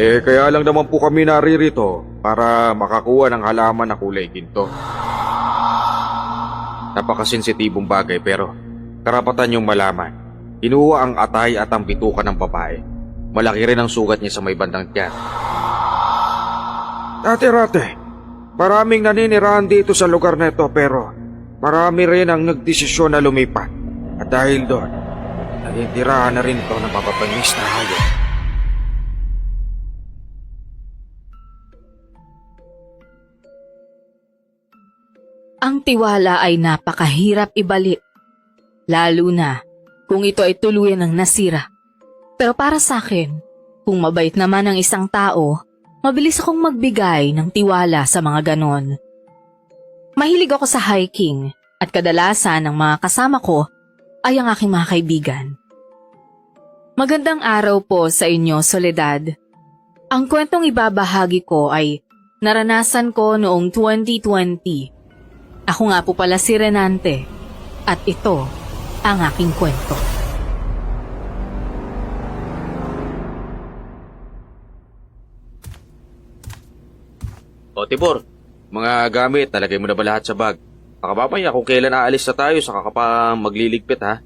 Kaya lang naman po kami naririto para makakuha ng halaman na kulay ginto. Napakasensitibong bagay pero karapatan niyong malaman. Kinuha ang atay at ang bituka ng babae. Malaki rin ang sugat niya sa may bandang tiyan. Rate, maraming naninirahan dito sa lugar na ito pero marami rin ang nagdesisyon na lumipat. At dahil doon, nagtirahan na rin ito ng mapapangis na hayop. Ang tiwala ay napakahirap ibalik, lalo na kung ito ay tuluyan ng nasira. Pero para sa akin, kung mabait naman ang isang tao, mabilis akong magbigay ng tiwala sa mga ganon. Mahilig ako sa hiking at kadalasan ang mga kasama ko ay ang aking mga kaibigan. Magandang araw po sa inyo, Soledad. Ang kwentong ibabahagi ko ay naranasan ko noong 2020. Ako nga po pala si Renante at ito ang aking kwento. O Tibor, mga gamit, nalagay mo na ba lahat sa bag? Baka mamaya kung kailan aalis na tayo, saka ka pa magliligpit ha?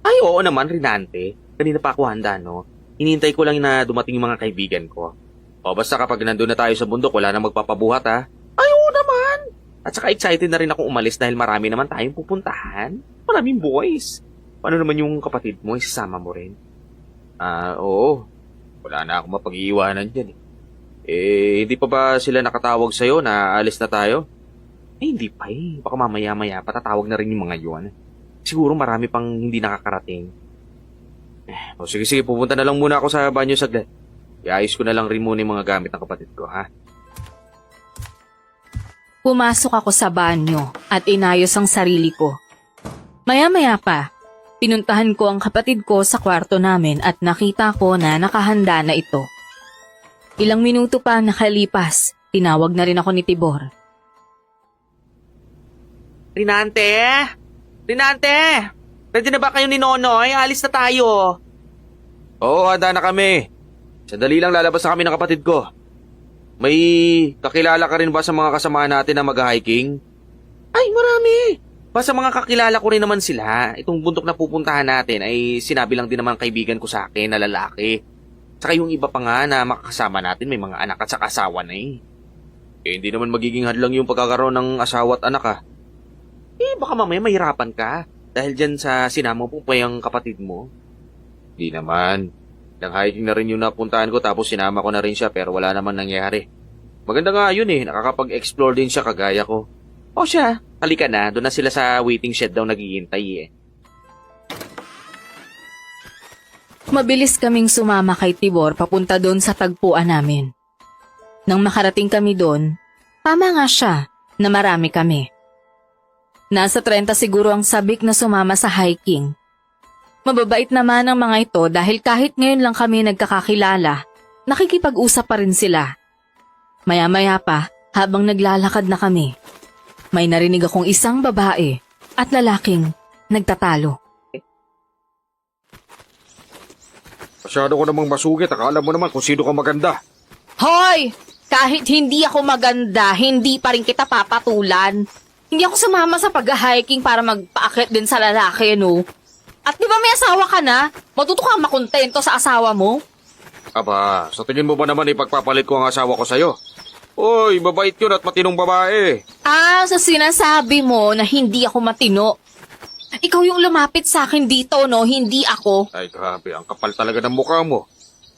Ay oo naman, Renante. Kanina pa ako handa, no? Hinihintay ko lang na dumating yung mga kaibigan ko. O basta kapag nandun na tayo sa bundok, wala na magpapabuhat ha? Ay oo naman! At saka excited na rin akong umalis dahil marami naman tayong pupuntahan. Maraming boys. Paano naman yung kapatid mo, isasama mo rin? Oo. Wala na akong mapag-iiwanan dyan eh. Hindi pa ba sila nakatawag sa'yo na alis na tayo? Hindi pa eh. Baka mamaya-maya patatawag na rin yung mga yun. Siguro marami pang hindi nakakarating. Sige, pupunta na lang muna ako sa banyo saglit. Iayos ko na lang rin muna yung mga gamit ng kapatid ko, ha? Pumasok ako sa banyo at inayos ang sarili ko. Maya-maya pa, pinuntahan ko ang kapatid ko sa kwarto namin at nakita ko na nakahanda na ito. Ilang minuto pa nakalipas, tinawag na rin ako ni Tibor. Renante! Ready na ba kayo ni Nonoy? Alis na tayo. Oo, handa na kami. Sandali lang lalabas na kami ng kapatid ko. May kakilala ka rin ba sa mga kasama natin na mag-hiking? Ay, marami. Basta mga kakilala ko rin naman sila. Itong bundok na pupuntahan natin ay sinabi lang din naman kaibigan ko sa akin na lalaki. Saka yung iba pa nga na makakasama natin may mga anak at saka asawa na eh. Hindi naman magiging hadlang yung pagkakaroon ng asawa at anak ha. Baka mamaya mahirapan ka. Dahil dyan sa sinama mo pa yung kapatid mo. Hindi naman. Nag-hiking na rin yung napuntahan ko tapos sinama ko na rin siya pero wala naman nangyari. Maganda nga yun eh, nakakapag-explore din siya kagaya ko. O siya, halika na, doon na sila sa waiting shed daw naghihintay eh. Mabilis kaming sumama kay Tibor papunta doon sa tagpuan namin. Nang makarating kami doon, tama nga siya na marami kami. Nasa 30 siguro ang sabik na sumama sa hiking. Mababait naman ang mga ito dahil kahit ngayon lang kami nagkakakilala, nakikipag-usap pa rin sila. Maya-maya pa, habang naglalakad na kami, may narinig akong isang babae at lalaking nagtatalo. Masyado ko namang masugit, akala mo naman kung sino ka maganda. Hoy! Kahit hindi ako maganda, hindi pa rin kita papatulan. Hindi ako sumama sa pag-hiking para magpaakit din sa lalaki, no? At di ba may asawa ka na? Matuto ka makontento sa asawa mo? Aba, sa tingin mo ba naman ipagpapalit ko ang asawa ko sa'yo? Oy, mabait yun at matinong babae. So sinasabi mo na hindi ako matino. Ikaw yung lumapit sa akin dito, no? Hindi ako. Ay, grabe, ang kapal talaga ng mukha mo.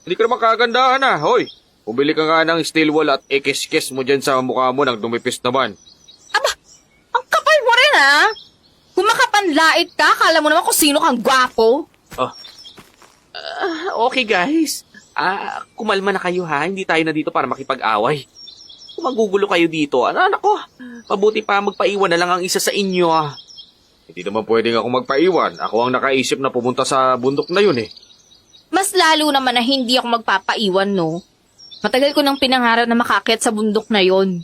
Hindi ka naman kagandahan ha, hoy. Bumili ka nga ng steel wool at ikis-kis mo dyan sa mukha mo nang dumipis naman. Aba, ang kapal mo rin, ha? Kung makapanlait ka, kala mo naman kung sino kang gwapo. Okay guys, kumalma na kayo ha, hindi tayo na dito para makipag-away. Kung magugulo kayo dito, anak ko, mabuti pa magpaiwan na lang ang isa sa inyo ah. Hindi naman pwedeng ako magpaiwan. Ako ang nakaisip na pumunta sa bundok na yun eh. Mas lalo naman na hindi ako magpapaiwan, no? Matagal ko nang pinangarap na makaakyat sa bundok na yon.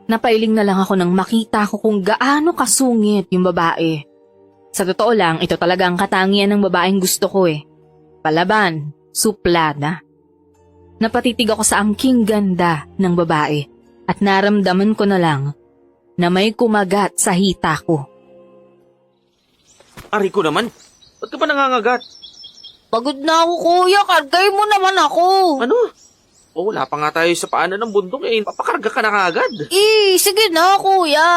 Napailing na lang ako nang makita ko kung gaano kasungit yung babae. Sa totoo lang, ito talaga ang katangian ng babaeng gusto ko eh. Palaban, suplada. Napatitig ako sa angking ganda ng babae at naramdaman ko na lang na may kumagat sa hita ko. Ari ko naman, ba't ka pa nangangagat? Pagod na ako, kuya. Kargay mo naman ako. Ano? O wala pa nga tayo sa paanan ng bundok eh. Papakarga ka na kagad. Sige na, kuya.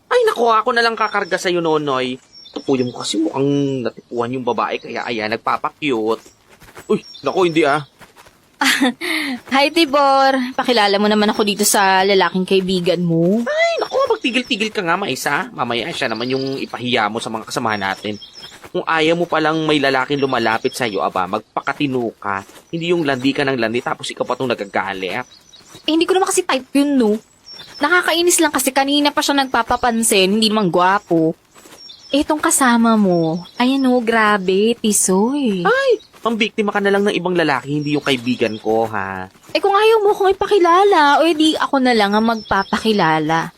Ay naku, ako na lang kakarga sa'yo, Nonoy. Tupuyan mo kasi mukhang natipuan yung babae kaya ayan, nagpapakyut. Uy, naku, hindi ah. Hi, Tibor. Pakilala mo naman ako dito sa lalaking kaibigan mo. Ay naku, magtigil-tigil ka nga, Maisa. Mamaya siya naman yung ipahiya mo sa mga kasamahan natin. Kung ayaw mo palang may lalaking lumalapit sa'yo, aba, magpakatino ka. Hindi yung landi ka ng landi tapos ikaw pa itong nagagalit. Hindi ko naman kasi type yun, no? Nakakainis lang kasi kanina pa siya nagpapapansin, hindi naman gwapo. Etong kasama mo, ayan o, grabe, tisoy. Ay, pambiktima ka na lang ng ibang lalaki, hindi yung kaibigan ko, ha? Kung ayaw mo akong ipakilala, o edi ako na lang ang magpapakilala.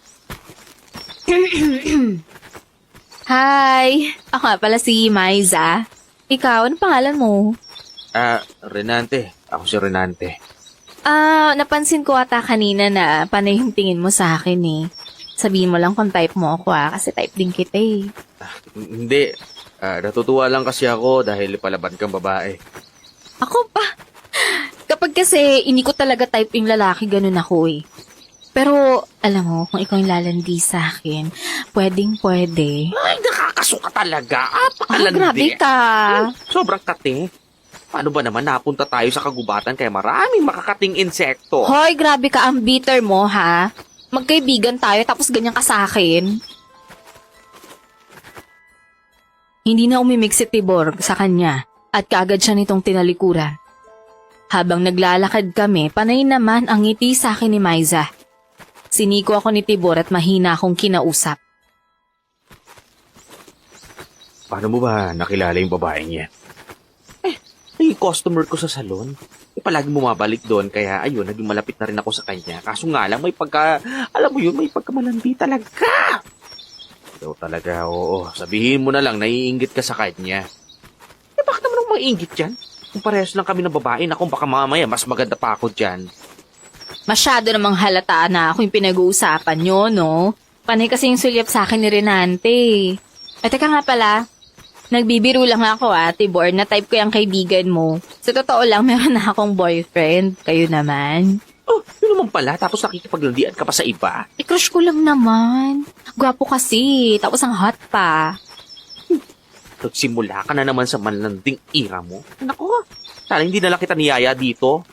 Hi! Ako nga pala si Maiza. Ikaw, ano pangalan mo? Renante. Ako si Renante. Napansin ko ata kanina na panay yung tingin mo sa akin eh. Sabihin mo lang kung type mo ako kasi type din kita eh. Hindi. Natutuwa lang kasi ako dahil palaban kang babae. Ako pa. Kapag kasi hindi ko talaga type yung lalaki, ganun ako eh. Pero, alam mo, kung ikaw yung lalandi sa akin, pwedeng-pwede. Ay, nakakasuka talaga. Apakalandi. Grabe ka. Sobrang kate. Paano ba naman napunta tayo sa kagubatan kaya maraming makakating insekto? Hoy, grabe ka, ang bitter mo, ha? Magkaibigan tayo tapos ganyan ka sa akin. Hindi na umimik si Tibor sa kanya at kaagad siya nitong tinalikuran. Habang naglalakad kami, panay naman ang ngiti sa akin ni Maiza. Siniko ako ni Tibor at mahina akong kinausap. Paano mo ba nakilala yung babaeng yan? Yung customer ko sa salon. Palagi bumabalik doon kaya ayun, naging malapit na rin ako sa kanya. Kaso nga lang, may pagkamalandi talaga. Ikaw talaga, oo. Sabihin mo na lang, naiinggit ka sa kanya. Bakit naman ako maiinggit yan? Kung parehas lang kami ng babae, naku, baka mamaya mas maganda pa ako dyan. Masyado namang halata na ako yung pinag-uusapan nyo, no? Panay kasi yung sulyap sa akin ni Renante. At teka nga pala, nagbibiro lang ako Tibor, na type ko yung kaibigan mo. Sa totoo lang, meron na akong boyfriend. Kayo naman. Oh, yun naman pala, tapos nakikipaglandian ka pa sa iba. Crush ko lang naman. Gwapo kasi, tapos ang hot pa. Nagsimula ka na naman sa manlanding ira mo. Naku, sana hindi na lang kita niyaya dito.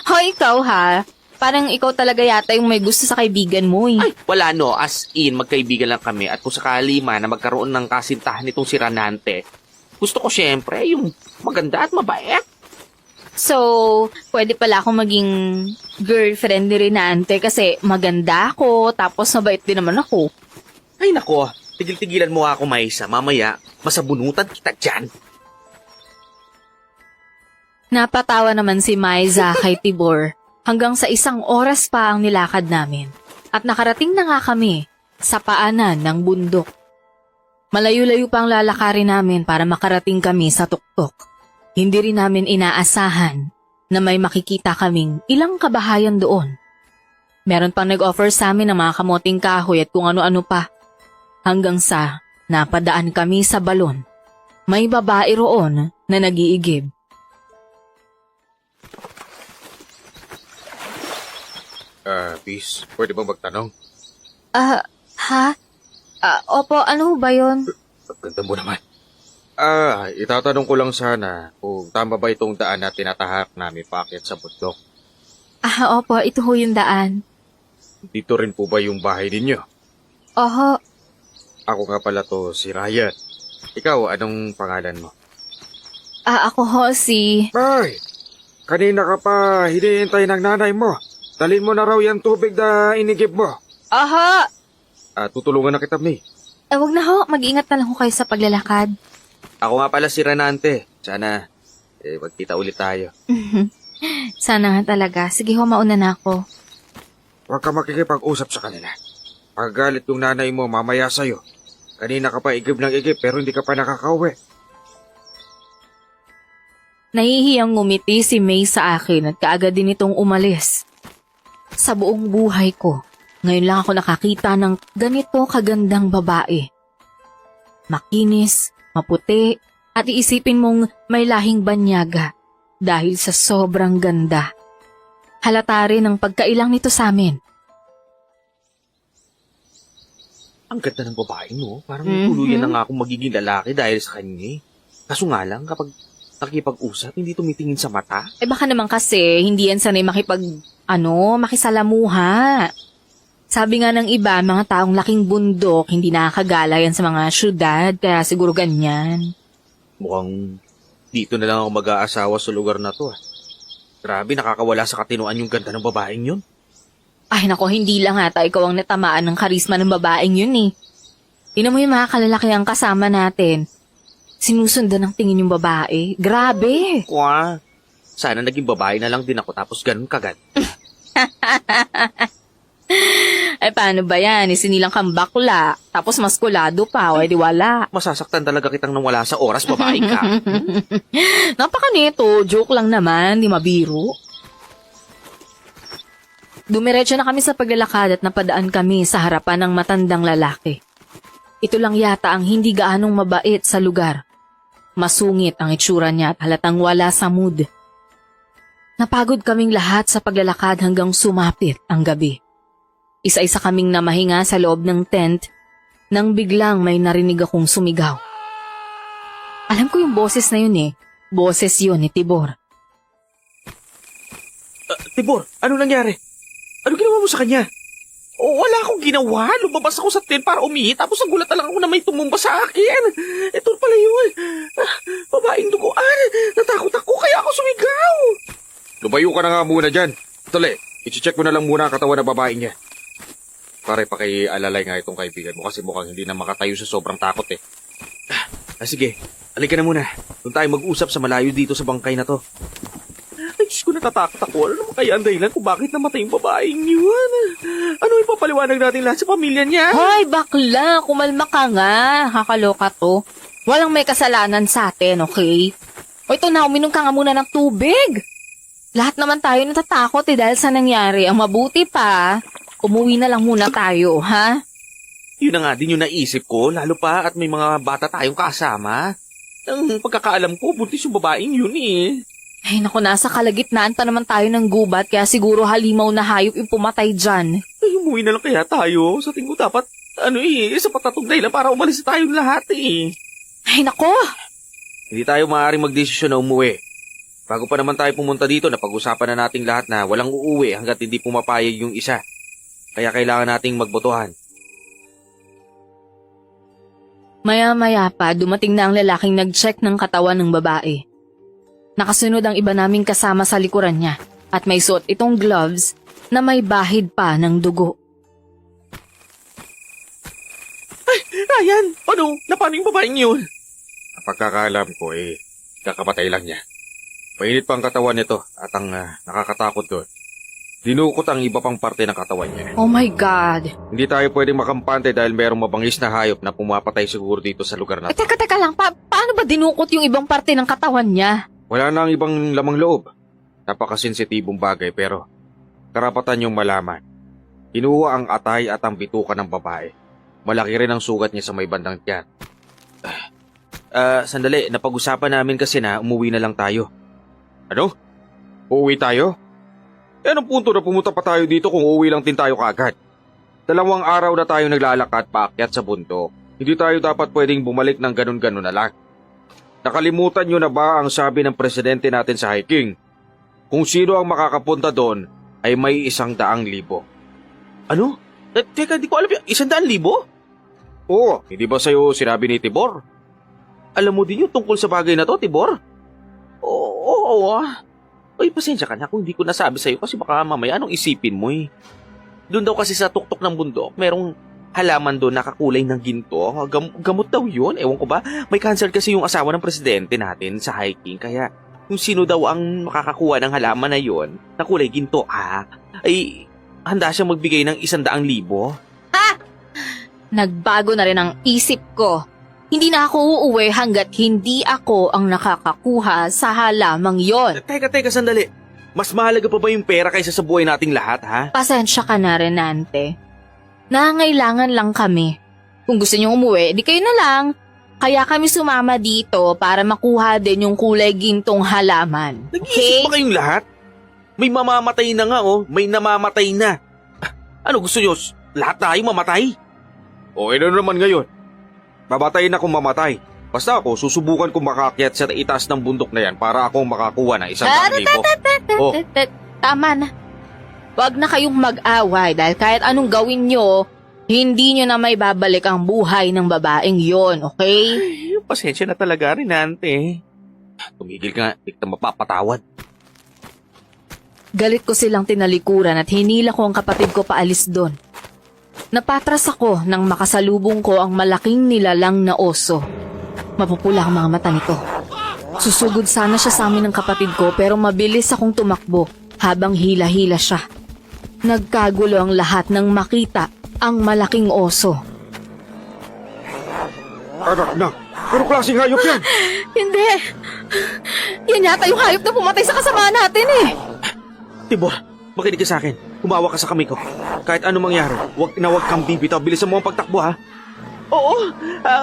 Hoy, ikaw ha. Parang ikaw talaga yata yung may gusto sa kaibigan mo eh. Ay, wala no, as in, magkaibigan lang kami at kung sakali man na magkaroon ng kasintahan nitong si Renante, gusto ko syempre yung maganda at mabait. So, pwede pala akong maging girlfriend ni Renante kasi maganda ako, tapos mabait din naman ako. Ay nako, tigil-tigilan mo ako, Maisa. Mamaya, masabunutan kita dyan. Napatawa naman si Maiza kay Tibor hanggang sa 1 oras pa ang nilakad namin at nakarating na nga kami sa paanan ng bundok. Malayo-layo pa ang lalakarin namin para makarating kami sa tuktok. Hindi rin namin inaasahan na may makikita kaming ilang kabahayan doon. Meron pang nag-offer sa amin ng mga kamoting kahoy at kung ano-ano pa. Hanggang sa napadaan kami sa balon. May babae roon na nag-iigib. Peace, pwede bang magtanong? Opo, ano ba yun? Ganda mo naman. Itatanong ko lang sana kung tama ba itong daan na tinatahak namin paakyat sa bundok. Opo, ito ho yung daan. Dito rin po ba yung bahay ninyo? Oho, Ako nga pala to, si Ryan. Ikaw, anong pangalan mo? ako ho si... Ay, kanina ka pa hinihintay ng nanay mo. Dalhin mo na raw yung tubig na inigib mo. Aha! Tutulungan na kita, May. Wag na ho, mag-ingat na lang ho kayo sa paglalakad. Ako nga pala si Renante. Sana, magkita ulit tayo. Sana nga talaga. Sige ho, mauna na ako. Huwag ka makikipag-usap sa kanila. Paggalit yung nanay mo mamaya sa'yo. Kanina ka pa igib ng igib pero hindi ka pa nakakauwi. Nahihiyang ngumiti si May sa akin at kaagad din itong umalis. Sa buong buhay ko, ngayon lang ako nakakita ng ganito kagandang babae. Makinis, maputi, at iisipin mong may lahing banyaga dahil sa sobrang ganda. Halata rin ang pagkailang nito sa amin. Ang ganda ng babae, no? Parang Mhm. tuluyan na nga akong magiging lalaki dahil sa kanya. Kaso nga lang, kapag nakikipag-usap, hindi tumitingin sa mata. Baka naman kasi hindi yan sanay makisalamuha. Sabi nga ng iba, mga taong laking bundok, hindi nakakagala yan sa mga syudad, kaya siguro ganyan. Mukhang dito na lang ako mag-aasawa sa lugar na to. Grabe, nakakawala sa katinuan yung ganda ng babaeng yun. Ay nako, hindi lang ata ikaw ang natamaan ng karisma ng babaeng yun eh. Tingnan mo yung mga kalalaki ang kasama natin. Sinusundan ng tingin yung babae. Grabe! Kwa, sana naging babae na lang din ako tapos ganun kagad. Ay paano ba yan? Isinilang kang bakla. Tapos maskulado pa. O di wala. Masasaktan talaga kitang nang wala sa oras, babae ka. Napaka nito. Joke lang naman. Di mabiro. Dumiretso na kami sa paglalakad at napadaan kami sa harapan ng matandang lalaki. Ito lang yata ang hindi gaanong mabait sa lugar. Masungit ang itsura niya at halatang wala sa mood. Napagod kaming lahat sa paglalakad hanggang sumapit ang gabi. Isa-isa kaming namahinga sa loob ng tent nang biglang may narinig akong sumigaw. Alam ko yung boses na yun eh. Boses yun ni Tibor. Tibor, ano nangyari? Ano ginawa mo sa kanya? Wala akong ginawa. Lumabas ako sa tent para umihi tapos nagulat na lang ako na may tumumba sa akin. Ito pala yun. Babaeng duguan. Natakot ako kaya ako sumigaw. Lumayo ka na nga muna dyan. Tali, i-check mo na lang muna ang katawan ng babaeng niya. Pare pa kay alalay nga itong kaibigan mo kasi mukhang hindi na makatayo sa sobrang takot eh. Sige, halika na muna. Doon tayo mag-usap sa malayo dito sa bangkay na to. Ay, Diyos ko, natatakot ako. Ano naman kaya ang dahilan kung bakit namatay yung babaeng yun? Ano ipapaliwanag natin lahat sa pamilya niya? Hoy, bakla! Kumalma ka nga. Kakaloka to. Walang may kasalanan sa atin, okay? O ito na, uminom ka nga muna ng tubig. Lahat naman tayo natatakot dahil sa nangyari. Ang mabuti pa, umuwi na lang muna tayo, ha? Yun na nga din yung naisip ko, lalo pa at may mga bata tayong kasama. Ang pagkakaalam ko, buntis yung babaeng yun eh. Ay naku, nasa kalagitnaan pa naman tayo ng gubat kaya siguro halimaw na hayop yung pumatay dyan. Ay, umuwi na lang kaya tayo. Sa tingin ko dapat, sa patatong dahilan para umalis na tayong lahat eh. Ay naku! Hindi tayo maaaring magdesisyon na umuwi. Bago pa naman tayo pumunta dito, napag-usapan na nating lahat na walang uuwi hanggat hindi pumapayag yung isa. Kaya kailangan nating magbotohan. Maya-maya pa, dumating na ang lalaking nag-check ng katawan ng babae. Nakasunod ang iba naming kasama sa likuran niya at may suot itong gloves na may bahid pa ng dugo. Ryan, paano yung babaeng yun? Ang pagkakaalam ko kakapatay lang niya. Mainit pa ang katawan nito at ang nakakatakot doon. Dinukot ang iba pang parte ng katawan niya. Oh my God! Hindi tayo pwedeng makampante dahil merong mabangis na hayop na pumapatay siguro dito sa lugar na to. Teka lang, paano ba dinukot yung ibang parte ng katawan niya? Wala na ang ibang lamang loob. Napakasensitibong bagay pero karapatan niyong malaman. Kinuha ang atay at ang bituka ng babae. Malaki rin ang sugat niya sa may bandang tiyan. Sandali, napag-usapan namin kasi na umuwi na lang tayo. Ano? Uuwi tayo? Anong punto na pumunta pa tayo dito kung uuwi lang din tayo kaagad? 2 araw na tayo naglalakad paakyat sa bundok. Hindi tayo dapat pwedeng bumalik ng ganun-ganun na lang. Nakalimutan nyo na ba ang sabi ng presidente natin sa hiking? Kung sino ang makakapunta doon ay may 100,000. Ano? Teka, di ko alam yung 100,000? Oo, hindi ba sa'yo sinabi ni Tibor? Alam mo din yung tungkol sa bagay na to, Tibor? Oo. Ay, pasensya ka na kung hindi ko nasabi sa'yo kasi baka mamaya anong isipin mo eh. Doon daw kasi sa tuktok ng bundok, merong halaman doon nakakulay ng ginto. Gamot daw yun. Ewan ko ba, may cancer kasi yung asawa ng presidente natin sa hiking. Kaya kung sino daw ang makakakuha ng halaman na yun, na kulay ginto, ay handa siyang magbigay ng 100,000. Nagbago na rin ang isip ko. Hindi na ako uuwi hanggat hindi ako ang nakakakuha sa halamang yon. Teka, sandali. Mas mahalaga pa ba yung pera kaysa sa buhay nating lahat, ha? Pasensya ka na, Renante. Nangangailangan lang kami. Kung gusto niyong umuwi, di kayo na lang. Kaya kami sumama dito para makuha din yung kulay gintong halaman. Nag-iisip ba kayong lahat? May mamamatay na nga, oh. May namamatay na. Ano gusto nyo? Lahat tayo mamatay? O ano naman ngayon? Mamatay na kung mamatay. Basta ako, susubukan kong makakyat sa itaas ng bundok na yan para akong makakuha ng 100,000. Oh. Tama na. Huwag na kayong mag-away dahil kahit anong gawin nyo, hindi nyo na may babalik ang buhay ng babaeng yon, okay? Pasensya na talaga rin, ante. Tumigil ka, di kita mapapatawad. Galit ko silang tinalikuran at hinila ko ang kapatid ko paalis doon. Napatras ako nang makasalubong ko ang malaking nilalang na oso. Mapupula ang mga mata nito. Susugod sana siya sa amin ng kapatid ko pero mabilis akong tumakbo habang hila-hila siya. Nagkagulo ang lahat nang makita ang malaking oso. Anak na, pero klaseng hayop yan. Hindi! Yan yata yung hayop na pumatay sa kasama natin eh! Tibor, makinig ka sa akin. Humawa ka sa kamay ko. Kahit ano mangyari, huwag kang bibitaw. Bilisan mo ang pagtakbo, ha? Oo,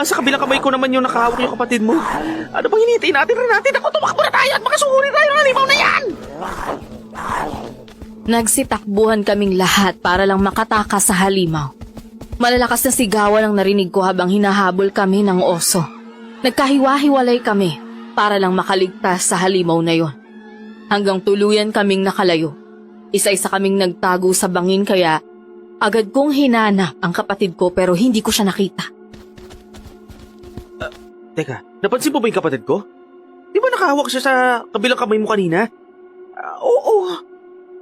sa kabilang kamay ko naman yung nakahawak yung kapatid mo. Ano bang hinihintay natin? Ako, tumakbo na tayo at makasuhuri tayo ng halimaw na yan! Nagsitakbuhan kaming lahat para lang makatakas sa halimaw. Malalakas na sigawan ang narinig ko habang hinahabol kami ng oso. Nagkahiwa-hiwalay kami para lang makaligtas sa halimaw na yon. Hanggang tuluyan kaming nakalayo. Isa-isa kaming nagtago sa bangin kaya agad kong hinanap ang kapatid ko pero hindi ko siya nakita. Teka, napansin mo ba yung kapatid ko? Di ba nakahawak siya sa kabilang kamay mo kanina? Oo.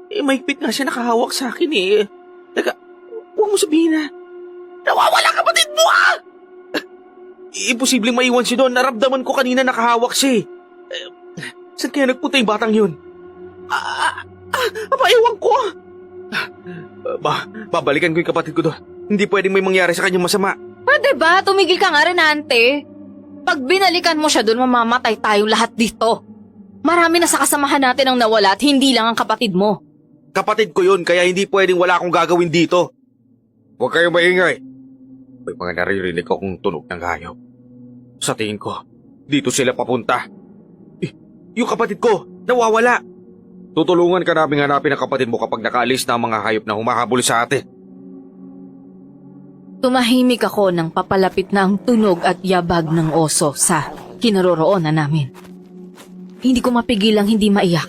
Mahigpit nga siya nakahawak sa akin eh. Teka, huwag mo sabihin na. Nawawala kapatid mo ah! Imposibleng maiwan siya doon. Naramdaman ko kanina nakahawak siya eh. Saan kaya nagpunta yung batang yun? Ewan ko. Babalikan ko yung kapatid ko doon. Hindi pwedeng may mangyari sa kanyang masama. Pwede ba? Tumigil ka nga rin, ante. Pag binalikan mo siya doon, mamamatay tayong lahat dito. Marami na sa kasamahan natin ang nawala at hindi lang ang kapatid mo. Kapatid ko yun, kaya hindi pwedeng wala akong gagawin dito. Huwag kayong maingay. May mga naririnig akong tunog ng hayop. Sa tingin ko, dito sila papunta. Yung kapatid ko, nawawala. Tutulungan ka namin hanapin ang kapatid mo kapag nakaalis na ang mga hayop na humahabol sa atin. Tumahimik ako nang papalapit na ang tunog at yabag ng oso sa kinaroroonan namin. Hindi ko mapigilang hindi maiyak.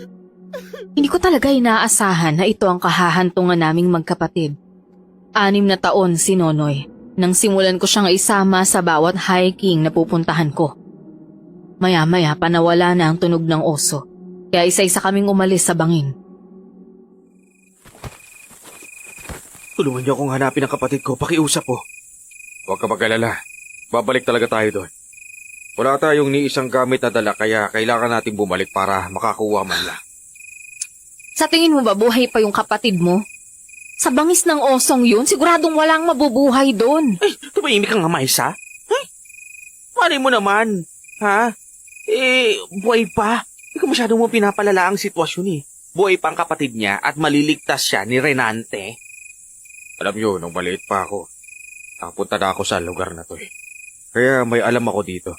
Hindi ko talaga inaasahan na ito ang kahahantungan naming magkapatid. 6 na taon si Nonoy nang simulan ko siyang isama sa bawat hiking na pupuntahan ko. Maya-maya panawala na ang tunog ng oso, kaya isa-isa kaming umalis sa bangin. Tulungan niyo akong hanapin ang kapatid ko, pakiusap po. Huwag ka mag-alala. Babalik talaga tayo doon. Wala tayong ni isang gamit na dala kaya kailangan natin bumalik para makakuha man lang. Sa tingin mo ba buhay pa yung kapatid mo? Sa bangis ng osong yun, siguradong walang mabubuhay doon. Tumahimik ka nga, Maisa. Malay mo naman, ha? Buhay pa. Hindi ko masyadong mo pinapalala ang sitwasyon eh. Buhay pa ang kapatid niya at maliligtas siya ni Renante. Alam niyo, nung maliit pa ako, nakapunta na ako sa lugar na to eh. Kaya may alam ako dito.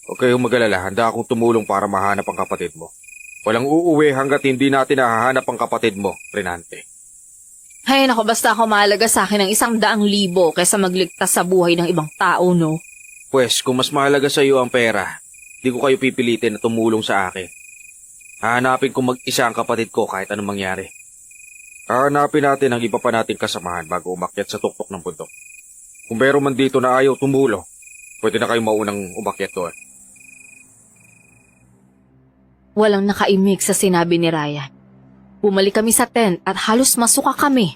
Huwag kayong mag-alala, handa akong tumulong para mahanap ang kapatid mo. Walang uuwi hanggat hindi natin nahahanap ang kapatid mo, Renante. Hay nako, basta ako mahalaga sa akin ng 100,000 kaysa magligtas sa buhay ng ibang tao, no? Pwes, kung mas mahalaga sa iyo ang pera, di ko kayo pipilitin na tumulong sa akin. Hahanapin ko mag-isa ang kapatid ko kahit anong mangyari. Hahanapin natin ang iba pa nating kasamahan bago umakyat sa tuktok ng bundok. Kung meron man dito na ayaw tumulong, pwede na kayo maunang umakyat doon. Walang nakaimik sa sinabi ni Ryan. Bumalik kami sa tent at halos masuka kami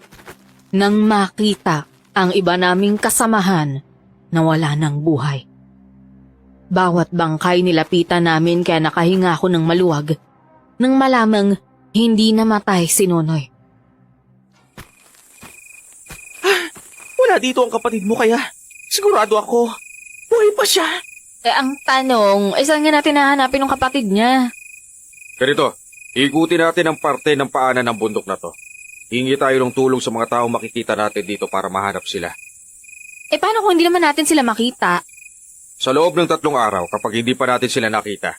nang makita ang iba naming kasamahan na wala ng buhay. Bawat bangkay nilapitan namin kaya nakahinga ako ng maluwag nang malamang hindi namatay si Nonoy. Wala dito ang kapatid mo kaya sigurado ako Buhay pa siya! Ang tanong, saan nga natin nahanapin ng kapatid niya? Ganito, ikutin natin ang parte ng paanan ng bundok na to. Hingi tayo ng tulong sa mga tao makikita natin dito para mahanap sila. Paano kung hindi naman natin sila makita? Sa loob ng 3 araw, kapag hindi pa natin sila nakita,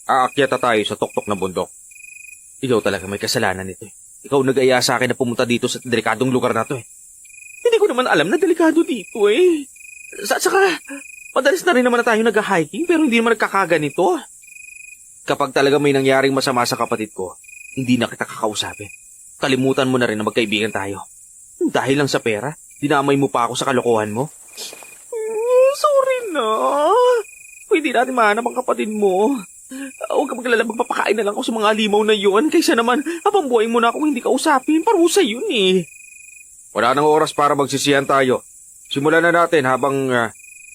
aakyat na tayo sa tuktok ng bundok. Ikaw talaga may kasalanan nito eh. Ikaw nag-aya sa akin na pumunta dito sa delikadong lugar na to eh. Hindi ko naman alam na delikado dito eh. Saka, madalas na rin naman na tayo nag-hiking pero hindi naman nagkakaganito. Kapag talaga may nangyaring masama sa kapatid ko, hindi na kita kakausapin. Kalimutan mo na rin na magkaibigan tayo. Dahil lang sa pera, dinamay mo pa ako sa kalokohan mo. Sorry na. Pwede natin mahanap ang kapatid mo. Huwag ka maglala, magpapakain na lang ako sa mga alimaw na yun. Kaysa naman, habang buhay mo na akong hindi kausapin. Parusa yun eh. Wala nang oras para magsisihan tayo. Simulan na natin habang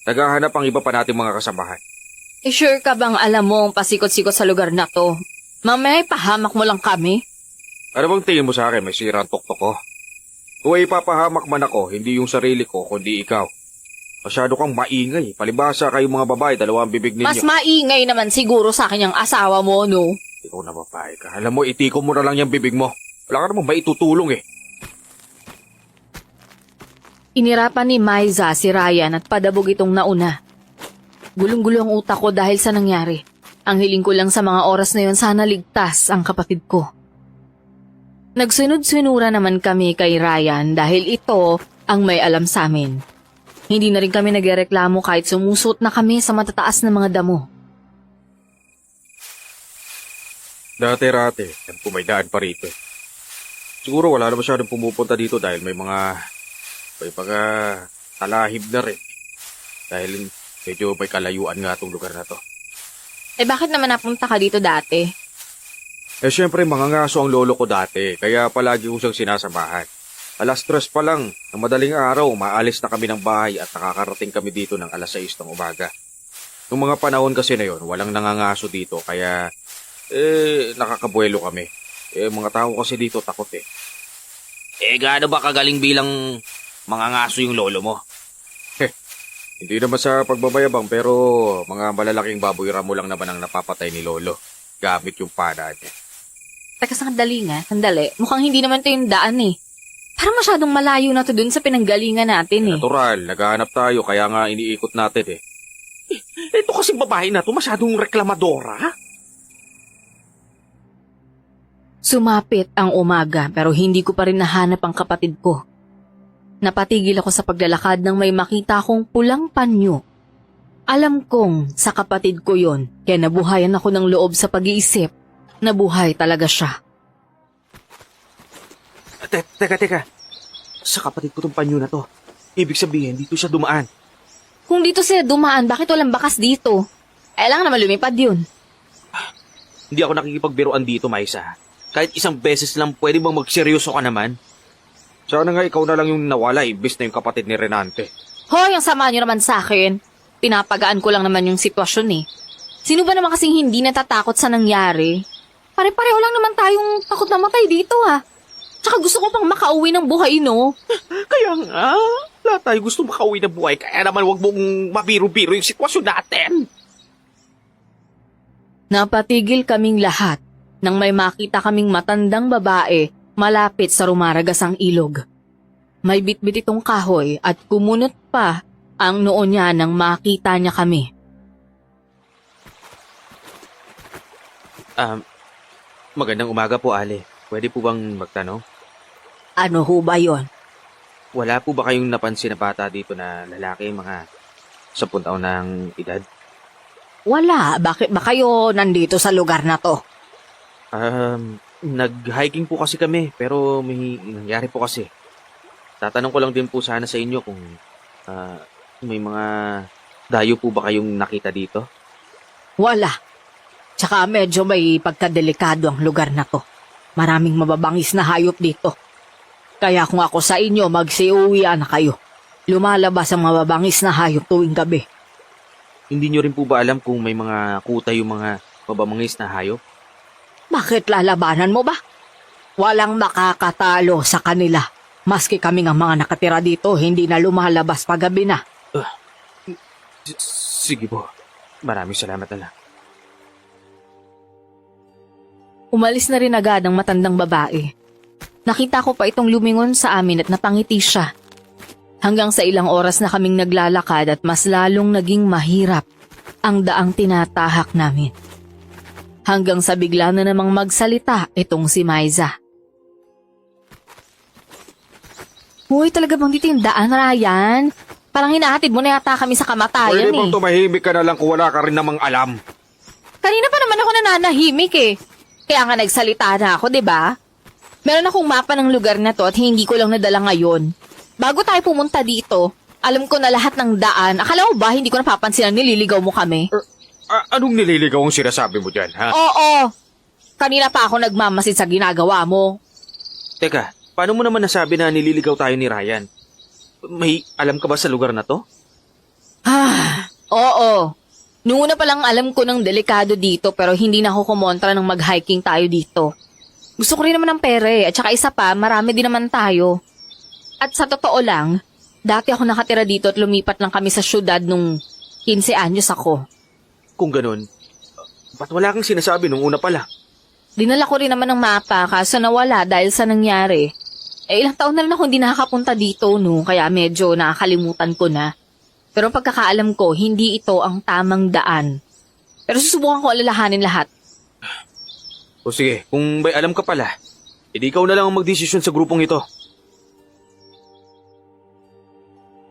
naghahanap ang iba pa nating mga kasamahan. Sure ka bang alam mo ang pasikot-sikot sa lugar na to? Mamaya pahamak mo lang kami? Ano bang tingin mo sa akin? May sira ang tuktok ko. Kung ay ipapahamak man ako, hindi yung sarili ko, kundi ikaw. Masyado kang maingay. Palibhasa kayong mga babae, 2 bibig ninyo. Mas maingay naman siguro sa akin yung asawa mo, no? Ikaw na babae ka. Alam mo, itiko mo na lang yung bibig mo. Wala ka namang maitutulong eh. Inirapan ni Maiza si Ryan at padabog itong nauna. Gulong-gulo ang utak ko dahil sa nangyari. Ang hiling ko lang sa mga oras na yon sana ligtas ang kapatid ko. Nagsunod-sunura naman kami kay Ryan dahil ito ang may alam sa amin. Hindi na rin kami nagreklamo kahit sumusot na kami sa matataas na mga damo. Dati-rati, kung may daan pa rito. Siguro wala na masyadong pumupunta dito dahil may mga talahib na rin. Dahil medyo may kalayuan nga itong lugar na to. Bakit naman napunta ka dito dati? Siyempre mga ngaso ang lolo ko dati, kaya palagi ko siyang sinasamahan. 3:00 pa lang, ng madaling araw, maalis na kami ng bahay at nakakarating kami dito ng 6:00 ng umaga. Noong mga panahon kasi na yon, walang nangangaso dito, kaya nakakabuelo kami. Mga tao kasi dito takot eh. Gaano ba kagaling bilang mga ngaso yung lolo mo? Hindi naman sa pagbabayabang pero mga malalaking baboy ramo lang naman ang napapatay ni lolo. Gamit yung pana niya. Teka, sandali nga, sandali. Mukhang hindi naman ito yung daan eh. Parang masyadong malayo na to dun sa pinanggalingan natin eh. Natural, naghahanap tayo kaya nga iniikot natin eh. Ito kasi babae na to masyadong reklamadora. Sumapit ang umaga pero hindi ko pa rin nahanap ang kapatid ko. Napatigil ako sa paglalakad nang may makita akong pulang panyo. Alam kong sa kapatid ko yon, kaya nabuhayan ako ng loob sa pag-iisip. Nabuhay talaga siya. Teka. Sa kapatid ko tong panyo na to. Ibig sabihin, dito siya dumaan. Kung dito siya dumaan, bakit walang bakas dito? Lang naman lumipad yun. Hindi ako nakikipagbiruan dito, Maisa. Kahit isang beses lang, pwede bang magseryoso ka naman? Sana nga ikaw na lang yung nawala imbis na yung kapatid ni Renante. Hoy, ang sama niyo naman sa akin. Pinapagaan ko lang naman yung sitwasyon eh. Sino ba naman kasing hindi natatakot sa nangyari? Pare-pareho lang naman tayong takot na matay dito ah. Tsaka gusto ko pang makauwi ng buhay, no? Kaya nga, lahat tayo gusto makauwi na buhay. Kaya naman wag mong mabiro-biro yung sitwasyon natin. Napatigil kaming lahat nang may makita kaming matandang babae malapit sa rumaragasang ilog. May bitbit itong kahoy at kumunot pa ang noo niya nang makita niya kami. Magandang umaga po, Ale. Pwede po bang magtanong? Ano ho ba yon? Wala po ba kayong napansin na bata dito na lalaki, mga 10 taon ng edad? Wala. Bakit ba kayo nandito sa lugar na to? Nag-hiking po kasi kami, pero may nangyari po kasi. Tatanong ko lang din po sana sa inyo kung may mga dayo po ba kayong nakita dito? Wala. Tsaka medyo may pagkadelikado ang lugar na to. Maraming mababangis na hayop dito. Kaya kung ako sa inyo, magsiuwian na kayo. Lumalabas ang mababangis na hayop tuwing gabi. Hindi nyo rin po ba alam kung may mga kuta yung mga mababangis na hayop? Bakit lalabanan mo ba? Walang makakatalo sa kanila. Maski kami ng mga nakatira dito, hindi na lumalabas paggabi na. Sige po. Maraming salamat na lang. Umalis na rin agad ang matandang babae. Nakita ko pa itong lumingon sa amin at napangiti siya. Hanggang sa ilang oras na kaming naglalakad at mas lalong naging mahirap ang daang tinatahak namin. Hanggang sa bigla na namang magsalita itong si Maiza. Uy, talaga bang dito yung daan, Ryan? Parang hinahatid mo na yata kami sa kamatayan Pwede bang tumahimik ka na lang kung wala ka rin namang alam? Kanina pa naman ako nananahimik eh. Kaya nga nagsalita na ako, di ba? Meron akong mapa ng lugar na to at hindi ko lang nadala ngayon. Bago tayo pumunta dito, alam ko na lahat ng daan. Akala mo ba hindi ko napapansin na nililigaw mo kami? Anong nililigaw ang sinasabi mo dyan, ha? Oo. Kanina pa ako nagmamasid sa ginagawa mo. Teka, paano mo naman nasabi na nililigaw tayo ni Ryan? May alam ka ba sa lugar na to? Oo. Noong una pa lang alam ko ng delikado dito pero hindi na ako kumontra ng mag-hiking tayo dito. Gusto ko rin naman ng pere at saka isa pa, marami din naman tayo. At sa totoo lang, dati ako nakatira dito at lumipat lang kami sa syudad nung 15 anyos ako. Kung ganun, ba't wala kang sinasabi nung una pa lang? Dinala ko rin naman ng mapa kaso nawala dahil sa nangyari. Ilang taon na rin ako hindi nakakapunta dito no, kaya medyo nakakalimutan ko na. Pero pagkakaalam ko, hindi ito ang tamang daan. Pero susubukan ko alalahanin lahat. O sige, kung may alam ka pala, edi ikaw na lang ang magdesisyon sa grupong ito.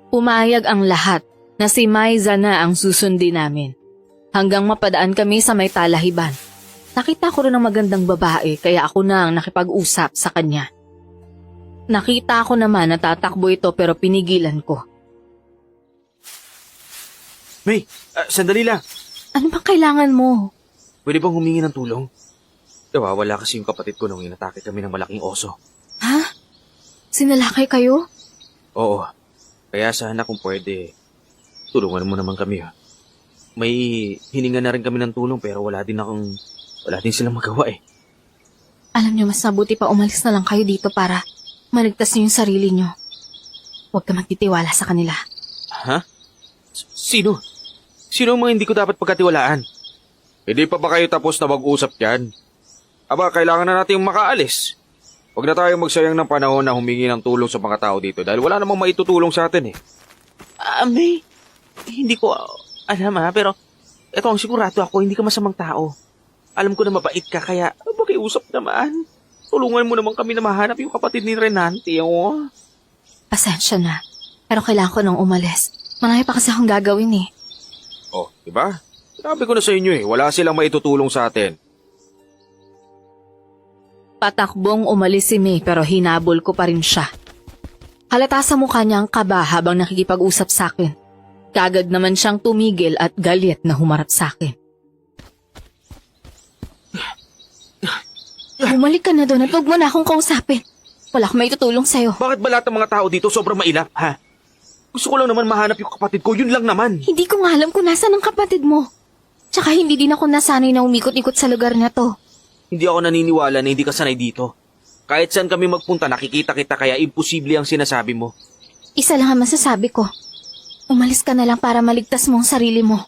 Pumayag ang lahat na si Maiza na ang susundin namin. Hanggang mapadaan kami sa may talahiban. Nakita ko rin ng magandang babae kaya ako na ang nakipag-usap sa kanya. Nakita ko naman na tatakbo ito pero pinigilan ko. May, sandali lang. Ano bang kailangan mo? Pwede bang humingi ng tulong? Nawawala kasi yung kapatid ko nung inatake kami ng malaking oso. Ha? Sinalakay kayo? Oo. Kaya sana kung pwede, tulungan mo naman kami ha. May hininga na rin kami ng tulong pero wala din silang magawa eh. Alam niyo, mas mabuti pa umalis na lang kayo dito para maligtas niyo yung sarili niyo. Huwag ka magtitiwala sa kanila. Ha? Sino? Sino ang mga hindi ko dapat pagkatiwalaan? Hindi pa ba kayo tapos na mag-usap dyan? Aba, kailangan na natin makaalis. Huwag na tayo magsayang ng panahon na humingi ng tulong sa mga tao dito dahil wala namang maitutulong sa atin eh. May, hindi ko alam ha, pero eto ang sigurado ako, hindi ka masamang tao. Alam ko na mabait ka, kaya makiusap naman. Tulungan mo naman kami na mahanap yung kapatid ni Renante, oh. Pasensya na, pero kailangan ko nang umalis. Marami pa kasi akong gagawin eh. Oh, diba? Sinabi ko na sa inyo eh, wala silang maitutulong sa atin. Patakbong umalis si May pero hinabol ko pa rin siya. Halata sa mukha niya ang kaba habang nakikipag-usap sa akin. Kagad naman siyang tumigil at galit na humarap sa akin. Bumalik ka na doon at huwag mo na akong kausapin. Wala akong maitutulong sa'yo. Bakit ba lahat ng mga tao dito sobrang mailap, ha? Gusto ko lang naman mahanap yung kapatid ko, yun lang naman. Hindi ko nga alam kung nasaan ang kapatid mo. Tsaka hindi din ako nasanay na umikot-ikot sa lugar na to. Hindi ako naniniwala na hindi ka sanay dito. Kahit saan kami magpunta, nakikita kita kaya imposible ang sinasabi mo. Isa lang ang masasabi ko. Umalis ka na lang para maligtas mo ang sarili mo.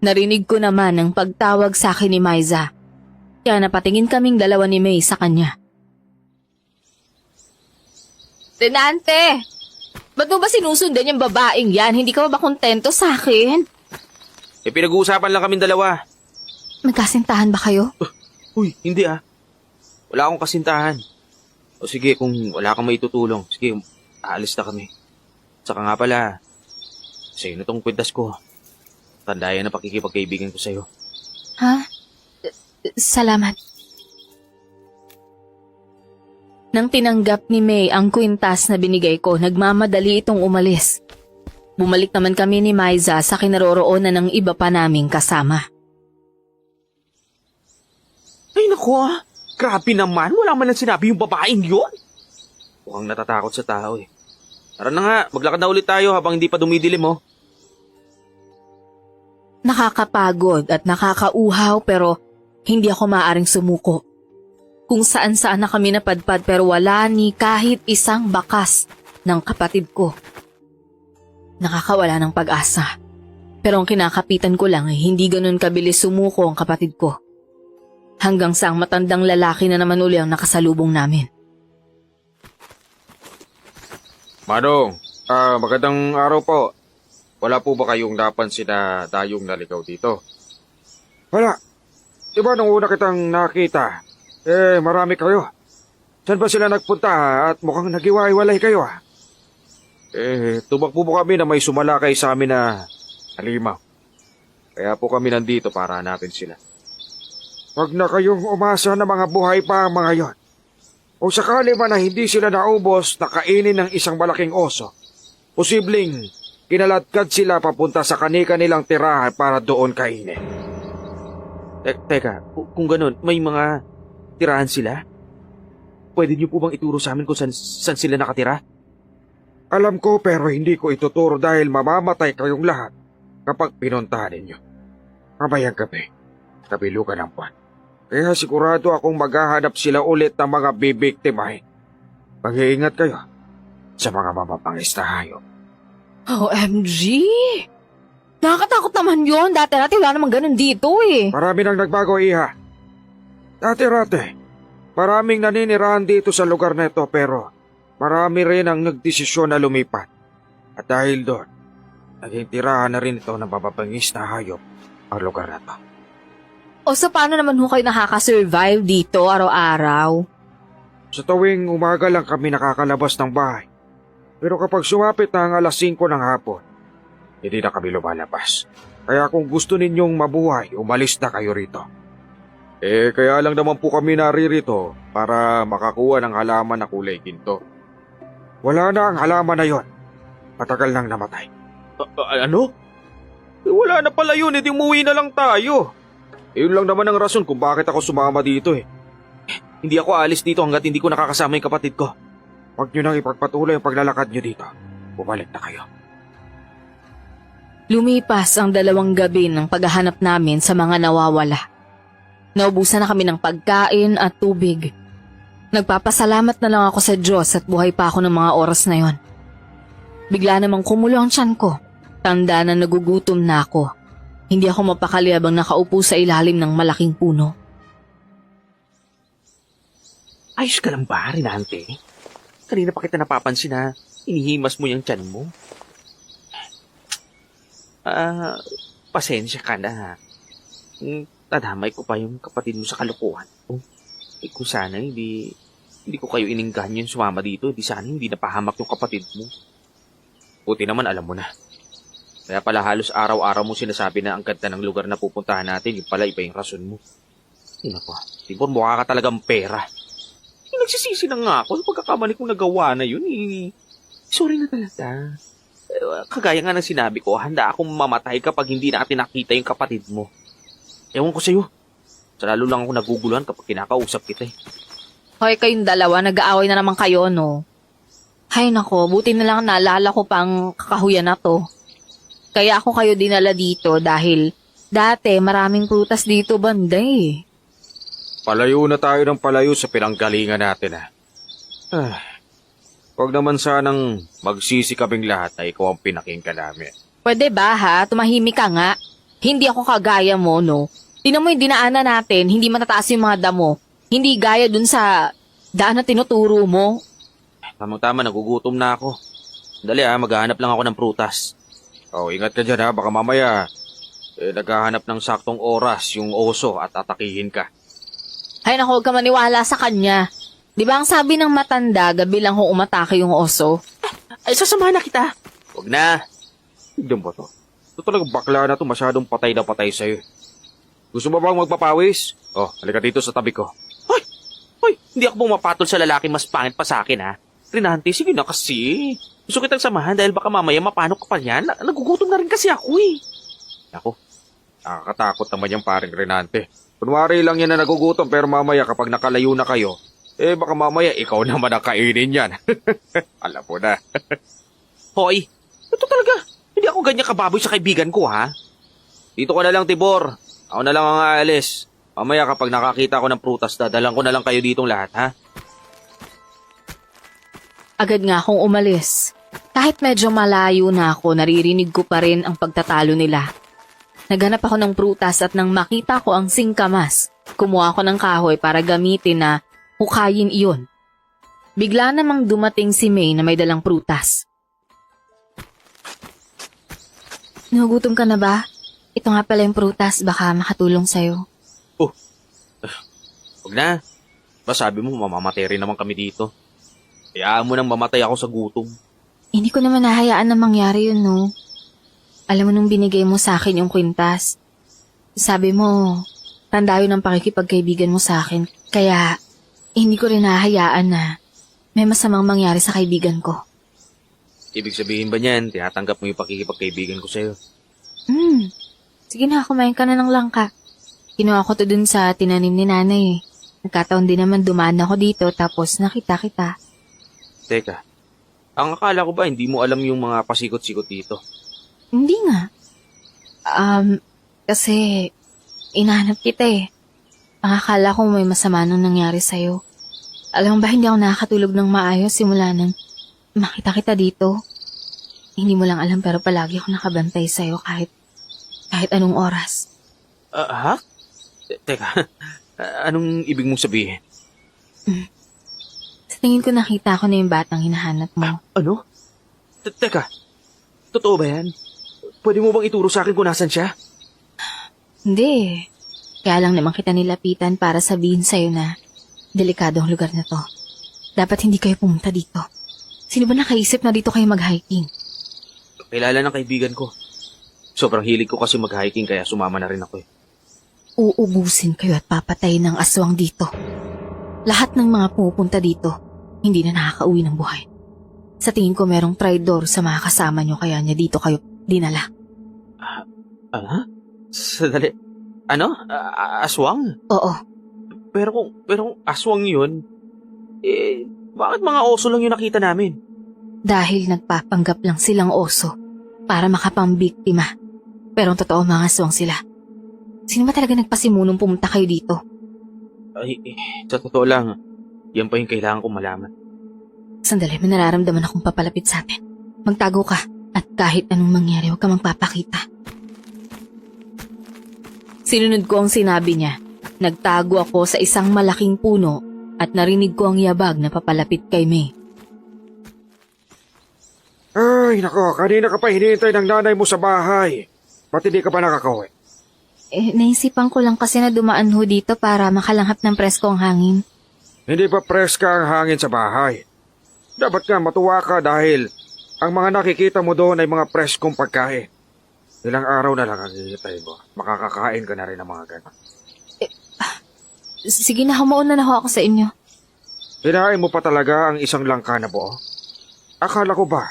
Narinig ko naman ang pagtawag sa akin ni Maiza. Kaya napatingin kaming dalawa ni May sa kanya. Tenante! Ba't mo ba sinusundan yung babaeng yan? Hindi ka ba kontento sa akin? Pinag-uusapan lang kaming dalawa. Magkasintahan ba kayo? Uy, hindi ah. Wala akong kasintahan. O sige, kung wala kang maitutulong, sige, aalis na kami. Saka nga pala, sa'yo na tong kwintas ko. Tandayan na pakikipagkaibigan ko sa'yo. Ha? Salamat. Nang tinanggap ni May ang kwintas na binigay ko, nagmamadali itong umalis. Bumalik naman kami ni Maiza sa kinaroroonan ng iba pa naming kasama. Ay naku ah, grabe naman, wala man lang sinabi yung babaeng yun. Mukhang natatakot sa tao eh. Tara na nga, maglakad na ulit tayo habang hindi pa dumidilim oh. Nakakapagod at nakakauhaw pero hindi ako maaaring sumuko. Kung saan-saan na kami napadpad pero wala ni kahit isang bakas ng kapatid ko. nakakawala ng pag-asa. Pero ang kinakapitan ko lang ay hindi ganun kabilis sumuko ang kapatid ko. Hanggang sa ang matandang lalaki na naman uli ang nakasalubong namin. Manong, magandang araw po. Wala po ba kayong napansin na dayong naligaw dito? Wala. Diba nung una kitang nakita, marami kayo. Saan ba sila nagpunta at mukhang nagiwa-iwalay kayo tumakbo po kami na may sumalakay sa amin na halimaw. Kaya po kami nandito para hanapin sila. Huwag na kayong umasa na mga buhay pa ang mga yon. O sakali man na hindi sila naubos na kainin ng isang malaking oso, posibleng kinaladkad sila papunta sa kani-kanilang tirahan para doon kainin. Teka, kung ganun, may mga tirahan sila? Pwede niyo po bang ituro sa amin kung saan sila nakatira? Alam ko pero hindi ko ituturo dahil mamamatay kayong lahat kapag pinuntahan ninyo. Mamayang gabi, kabilugan ng buwan. Kaya sigurado akong maghahanap sila ulit ng mga bibiktimahin. Mag-iingat kayo sa mga mamapangis na hayop. OMG! Nakakatakot naman yun. Dati-dati wala namang ganun dito eh. Marami nang nagbago, Iha. Dati-rate, maraming naninirahan dito sa lugar na ito pero marami rin ang nagdesisyon na lumipat. At dahil doon, naging tirahan na rin ito ng mapapangis na hayop ang lugar na ito. O so paano naman ho kayo nakaka-survive dito araw-araw? Sa tuwing umaga lang kami nakakalabas ng bahay. Pero kapag sumapit na ang alas 5 ng hapon, hindi na kami lumalabas. Kaya kung gusto ninyong mabuhay, umalis na kayo rito. Kaya lang naman po kami naririto para makakuha ng halaman na kulay ginto. Wala na ang halaman na yon. Matagal nang namatay. Ano? Wala na pala yun, edi umuwi na lang tayo. Yun lang naman ang rason kung bakit ako sumama dito Hindi ako aalis dito hanggat hindi ko nakakasama yung kapatid ko. Huwag nyo nang ipagpatuloy ang paglalakad nyo dito. Bumalik na kayo. Lumipas ang 2 gabi ng paghahanap namin sa mga nawawala. Naubusan na kami ng pagkain at tubig. Nagpapasalamat na lang ako sa Diyos at buhay pa ako ng mga oras na yon. Bigla namang kumulo ang tiyan ko. Tanda na nagugutom na ako. Hindi ako mapakali habang nakaupo sa ilalim ng malaking puno. Ayos ka lang ba, Rinante? Kanina pa kita napapansin na inihimas mo yung tiyan mo. Pasensya ka na ha. Nadamay ko pa yung kapatid mo sa kalukuhan. Kung sana hindi ko kayo ininggan yung sumama dito, di sana hindi napahamak yung kapatid mo. Buti naman alam mo na. Kaya pala halos araw-araw mo sinasabi na ang ganda ng lugar na pupuntahan natin, yung pala iba yung rason mo. Nako, Tibor, mukha ka talagang pera. Nagsisisi na nga ako, yung pagkakamali kong nagawa na yun Sorry na talaga. Kagaya nga ng sinabi ko, handa akong mamatay kapag hindi natin nakita yung kapatid mo. Ewan ko sa'yo. Sa lalo lang ako naguguluhan kapag kinakausap kita Hoy, kayong dalawa, nag-aaway na naman kayo, no? Hay nako, buti na lang naalala ko pang kakahuyan na to. Kaya ako kayo dinala dito dahil dati maraming prutas dito banda eh. Palayo na tayo ng palayo sa pinanggalingan natin Huwag naman sanang magsisi kaming lahat na ikaw ang pinakinggan namin. Pwede ba ha? Tumahimik ka nga. Hindi ako kagaya mo, no? Tingnan mo yung dinaanan natin, hindi matataas yung mga damo. Hindi gaya dun sa daan na tinuturo mo. Tamang-tama, nagugutom na ako. Dali maghahanap lang ako ng prutas. Ingat ka dyan baka mamaya naghahanap ng saktong oras yung oso at atakihin ka. Ay naku, huwag ka maniwala sa kanya. Di ba ang sabi ng matanda, gabi lang kung umatake yung oso? Ay, sasamahan na kita. Huwag na. Tignan ba to? Ito talagang bakla na to, masyadong patay na patay sa'yo. Gusto mo bang magpapawis? Halika dito sa tabi ko. Hoy, hindi ako pumapatol sa lalaki mas pangit pa sa akin Rinante, sige na kasi. Gusto kitang samahan dahil baka mamaya mapano ka pa yan. Nagugutom na rin kasi ako Ako, nakakatakot naman yung paring Renante. Kunwari lang yan na nagugutom pero mamaya kapag nakalayo na kayo, baka mamaya ikaw naman ang kainin yan. Alam mo na. Hoy, ito talaga. Hindi ako ganyan kababoy sa kaibigan ko Dito ka na lang, Tibor. Ako na lang ang aalis. Mamaya kapag nakakita ko ng prutas, dadalang ko na lang kayo ditong lahat, Agad nga akong umalis. Kahit medyo malayo na ako, naririnig ko pa rin ang pagtatalo nila. Naghanap ako ng prutas at nang makita ko ang singkamas, kumuha ako ng kahoy para gamitin na hukayin iyon. Bigla namang dumating si May na may dalang prutas. Nagugutom ka na ba? Ito nga pala yung prutas, baka makatulong sa'yo. Huwag na. Sabi mo, mamamatay rin naman kami dito. Hayaan mo nang mamatay ako sa gutom. Hindi ko naman nahayaan na mangyari yun, no? Alam mo nung binigay mo sa akin yung kwintas, sabi mo, tanda yun ang pakikipagkaibigan mo sa akin. Kaya, hindi ko rin nahayaan na may masamang mangyari sa kaibigan ko. Ibig sabihin ba niyan, tinatanggap mo yung pakikipagkaibigan ko sa'yo? Sige na, kumain ka na ng langka. Kinuha ko to dun sa tinanim ni nanay eh. Nagkataon din naman dumaan ako dito tapos nakita kita. Teka, ang akala ko ba hindi mo alam yung mga pasikot-sikot dito? Hindi nga. Kasi inahanap kita eh. Ang akala ko may masama nung nangyari sa'yo. Alam mo ba hindi ako nakakatulog ng maayos simula nang makita kita dito. Hindi mo lang alam pero palagi ako nakabantay sa'yo kahit anong oras. Ha? Teka, anong ibig mong sabihin? Sa tingin ko nakita ko na yung batang hinahanap mo. Ano? Teka, totoo ba yan? Pwede mo bang ituro sa akin kung nasan siya? Hindi. Kaya lang naman kita nilapitan para sabihin sa'yo na delikado ang lugar na to. Dapat hindi kayo pumunta dito. Sino ba nakaisip na dito kayo mag-hiking? Kilala ng kaibigan ko. Sobrang hilig ko kasi mag-hiking kaya sumama na rin ako eh. Uubusin kayo at papatayin ng aswang dito. Lahat ng mga pumupunta dito, hindi na nakakauwi ng buhay. Sa tingin ko merong traidor sa mga kasama nyo kaya niya dito kayo dinala. Sadali. Ano? Aswang? Oo. Pero kung aswang yun, bakit mga oso lang yung nakita namin? Dahil nagpapanggap lang silang oso para makapambiktima. Pero ang totoo mga aswang sila. Sino ba talaga nagpasimunong pumunta kayo dito? Ay, sa totoo lang, yan pa yung kailangan kong malaman. Sandali, may nararamdaman akong papalapit sa atin. Magtago ka at kahit anong mangyari, huwag ka magpapakita. Sinunod ko ang sinabi niya. Nagtago ako sa isang malaking puno at narinig ko ang yabag na papalapit kay May. Ay, nako, kanina ka pa hinihintay ng nanay mo sa bahay. Ba't hindi ka pa nakakauwi? Naisipan ko lang kasi na dumaan ho dito para makalanghap ng preskong hangin. Hindi ba preska ang hangin sa bahay? Dapat nga matuwa ka dahil ang mga nakikita mo doon ay mga preskong pagkain. Ilang araw na lang ang hihintay mo. Makakakain ka na rin ng mga ganon. Sige na, mauna na ho ako sa inyo. Hinain mo pa talaga ang isang langka na buo? Akala ko ba,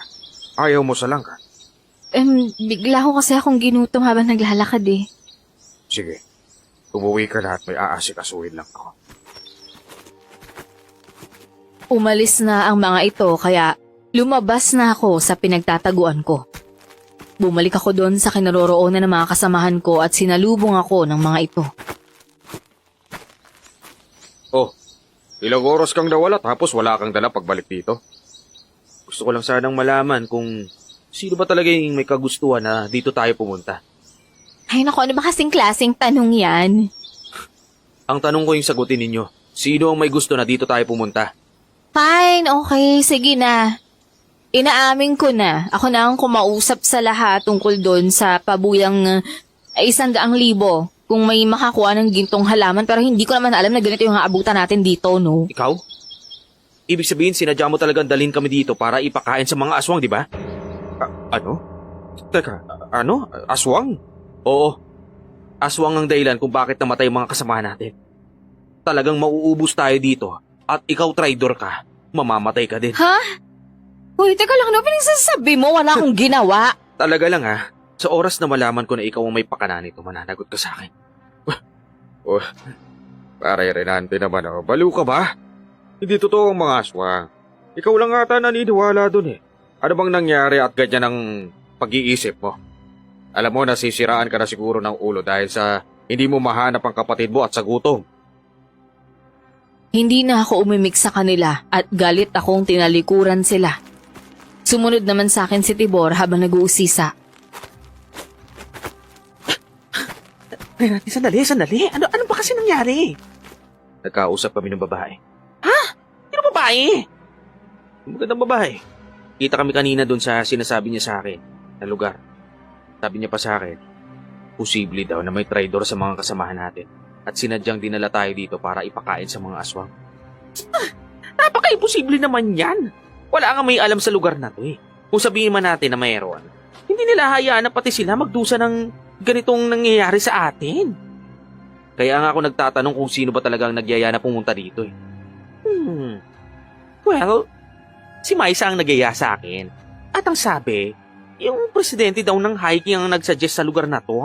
ayaw mo sa langka? Bigla ko kasi akong ginutom habang naglalakad eh. Sige, umuwi ka na at may aasikasuhin lang ako. Umalis na ang mga ito kaya lumabas na ako sa pinagtataguan ko. Bumalik ako doon sa kinaroroonan ng mga kasamahan ko at sinalubong ako ng mga ito. Oh, ilang oras kang nawala tapos wala kang dala pagbalik dito? Gusto ko lang sanang malaman kung sino ba talaga yung may kagustuhan na dito tayo pumunta. Ay naku, ano ba kasing klaseng tanong yan? Ang tanong ko yung sagutin ninyo, sino ang may gusto na dito tayo pumunta? Fine, okay, sige na. Inaamin ko na. Ako na ang kumausap sa lahat tungkol doon sa pabuyang 100,000 kung may makakuha ng gintong halaman pero hindi ko naman alam na ganito yung aabutan natin dito, no? Ikaw? Ibig sabihin sinadya mo talagang dalhin kami dito para ipakain sa mga aswang, di ba? Ano? Teka, ano? Aswang? Oo. Aswang ang dahilan kung bakit namatay ang mga kasamahan natin. Talagang mauubos tayo dito at ikaw traidor ka. Mamamatay ka din. Ha? Uy, teka lang, ano pinagsasabi mo? Wala akong ginawa. Talaga lang ha. Sa oras na malaman ko na ikaw ang may pakana nito, mananagot ka sa akin. Paray Renante naman oh. Baliw ka ba? Hindi totoo ang mga aswang. Ikaw lang ata naniniwala dun eh. Ano bang nangyari at ganyan ang pag-iisip mo? Alam mo, nasisiraan ka na siguro ng ulo dahil sa hindi mo mahanap ang kapatid mo at sa gutom. Hindi na ako umimik sa kanila at galit akong tinalikuran sila. Sumunod naman sa akin si Tibor habang nag-uusisa. Renante, sandali. Ano ba kasi nangyari? Nagkausap kami ng babae. Sino babae? Yung magandang babae. Kita kami kanina doon sa sinasabi niya sa akin na lugar. Sabi niya pa sa akin, posible daw na may traidor sa mga kasamahan natin at sinadyang dinala tayo dito para ipakain sa mga aswang. Napaka-imposible naman yan. Wala nga may alam sa lugar na to eh. Kung sabihin man natin na mayroon, Hindi nila hayaan na pati sila magdusa ng ganitong nangyayari sa atin. kaya nga ako nagtatanong kung sino ba talagang nagyaya na pumunta dito eh. Well, si Maisa ang nagyaya sa akin. At ang sabi, yung presidente daw ng hiking ang nagsuggest sa lugar na to.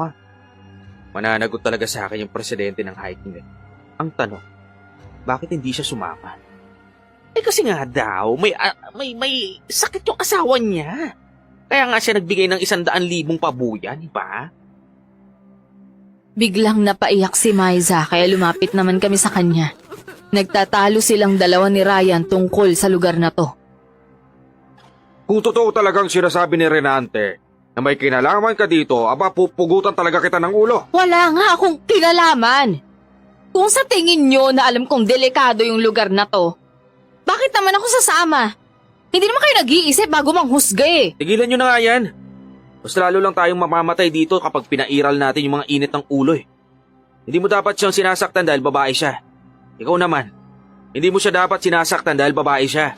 Mananagot talaga sa akin yung presidente ng hiking eh. Ang tanong, bakit hindi siya sumama? Eh kasi nga daw, may sakit yung asawa niya. Kaya nga siya nagbigay ng 100,000 pabuyan, di ba? Biglang napaiyak si Maiza kaya lumapit naman kami sa kanya. Nagtatalo silang dalawa ni Ryan tungkol sa lugar na to. Kung totoo talagang sinasabi ni Renante na may kinalaman ka dito, aba pupugutan talaga kita ng ulo. Wala nga akong kinalaman. Kung sa tingin nyo na alam kong delikado yung lugar na to, bakit naman ako sasama? Hindi naman kayo nag-iisip bago manghusga eh. Tigilan nyo na nga yan. Mas lalo lang tayong mamamatay dito kapag pinairal natin yung mga init ng ulo eh. Hindi mo dapat siyang sinasaktan dahil babae siya. Ikaw naman, hindi mo siya dapat sinasaktan dahil babae siya.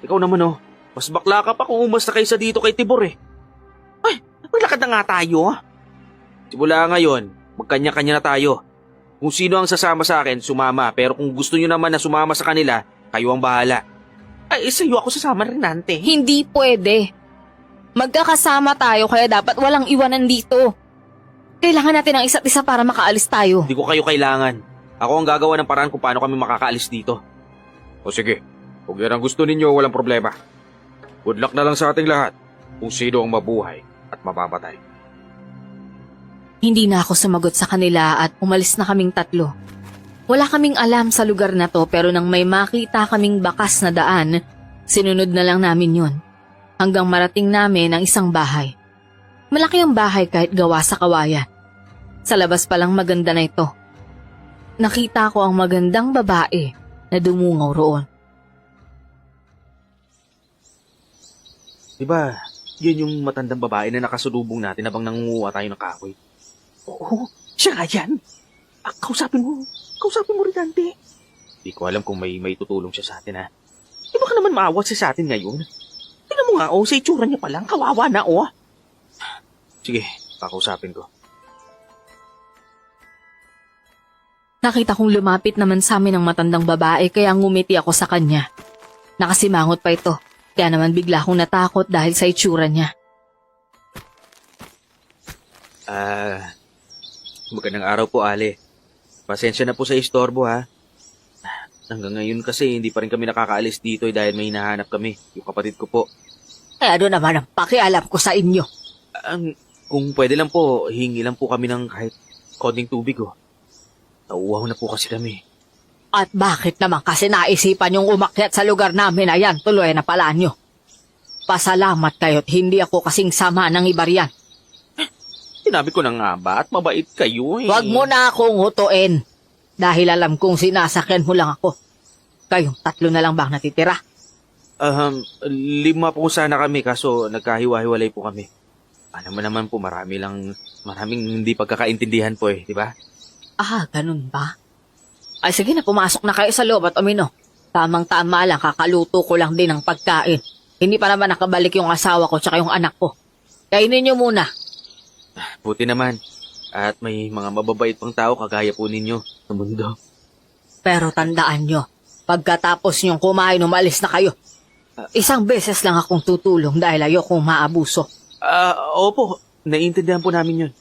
Ikaw naman oh, mas bakla ka pa kung umasta kaysa dito kay Tibor eh. Maglakad na nga tayo. Simula ngayon, magkanya-kanya na tayo. Kung sino ang sasama sa akin, sumama. Pero kung gusto nyo naman na sumama sa kanila, kayo ang bahala. Ay, sa'yo ako sasama, Renante. Hindi pwede. Magkakasama tayo kaya dapat walang iwanan dito. Kailangan natin ng isa't isa para makaalis tayo. Hindi ko kayo kailangan. Ako ang gagawa ng paraan kung paano kami makakaalis dito. O sige, kung yan ang gusto ninyo, walang problema. Good luck na lang sa ating lahat kung sino ang mabuhay at mamamatay. Hindi na ako sumagot sa kanila at umalis na kaming tatlo. Wala kaming alam sa lugar na to pero nang may makita kaming bakas na daan, sinunod na lang namin yun. Hanggang marating namin ang isang bahay. Malaki ang bahay kahit gawa sa kawayan. Sa labas pa lang maganda na ito. Nakita ko ang magandang babae na dumungaw roon. Diba, yun yung matandang babae na nakasulubong natin habang nangunguha tayo ng kahoy. Oo, siya nga yan. Kausapin mo, Renante. Hindi ko alam kung may tutulong siya sa atin ha. Di ba ka naman maawat siya sa atin ngayon? Tingnan mo nga, sa itsura niya pa lang, kawawa na, Sige, pakausapin ko. Nakita kong lumapit naman sa amin ang matandang babae kaya ngumiti ako sa kanya. Nakasimangot pa ito, kaya naman bigla akong natakot dahil sa itsura niya. Magandang araw po, Ale. Pasensya na po sa istorbo, ha. Hanggang ngayon kasi hindi pa rin kami nakakaalis dito dahil may hinahanap kami, yung kapatid ko po. Ano naman ang pakialam ko sa inyo? Kung pwede lang po, hingi lang po kami ng kahit konting tubig, Nauuhaw na po kasi kami. At bakit naman kasi naisipan yung umakyat sa lugar namin na yan, tuloy na pala nyo? Pasalamat kayo't hindi ako kasing sama ng iba riyan. Sinabi ko na nga ba at mabait kayo eh. Huwag mo na akong hutuin. Dahil alam kong sinasakyan mo lang ako. Kayong tatlo na lang bang natitira? 5 po sana kami kaso nagkahiwa-hiwalay po kami. Alam mo naman po maraming hindi pagkakaintindihan po di ba? Ganun ba? Ay sige na, pumasok na kayo sa loob at umino. Tamang-tama lang, kakaluto ko lang din ng pagkain. Hindi pa naman nakabalik yung asawa ko tsaka yung anak ko. Kainin nyo muna. Buti naman. At may mga mababait pang tao kagaya po ninyo sa mundo. Pero tandaan nyo, pagkatapos nyong kumain, umalis na kayo. Isang beses lang akong tutulong dahil ayokong maabuso. Opo. Naiintindihan po namin yun.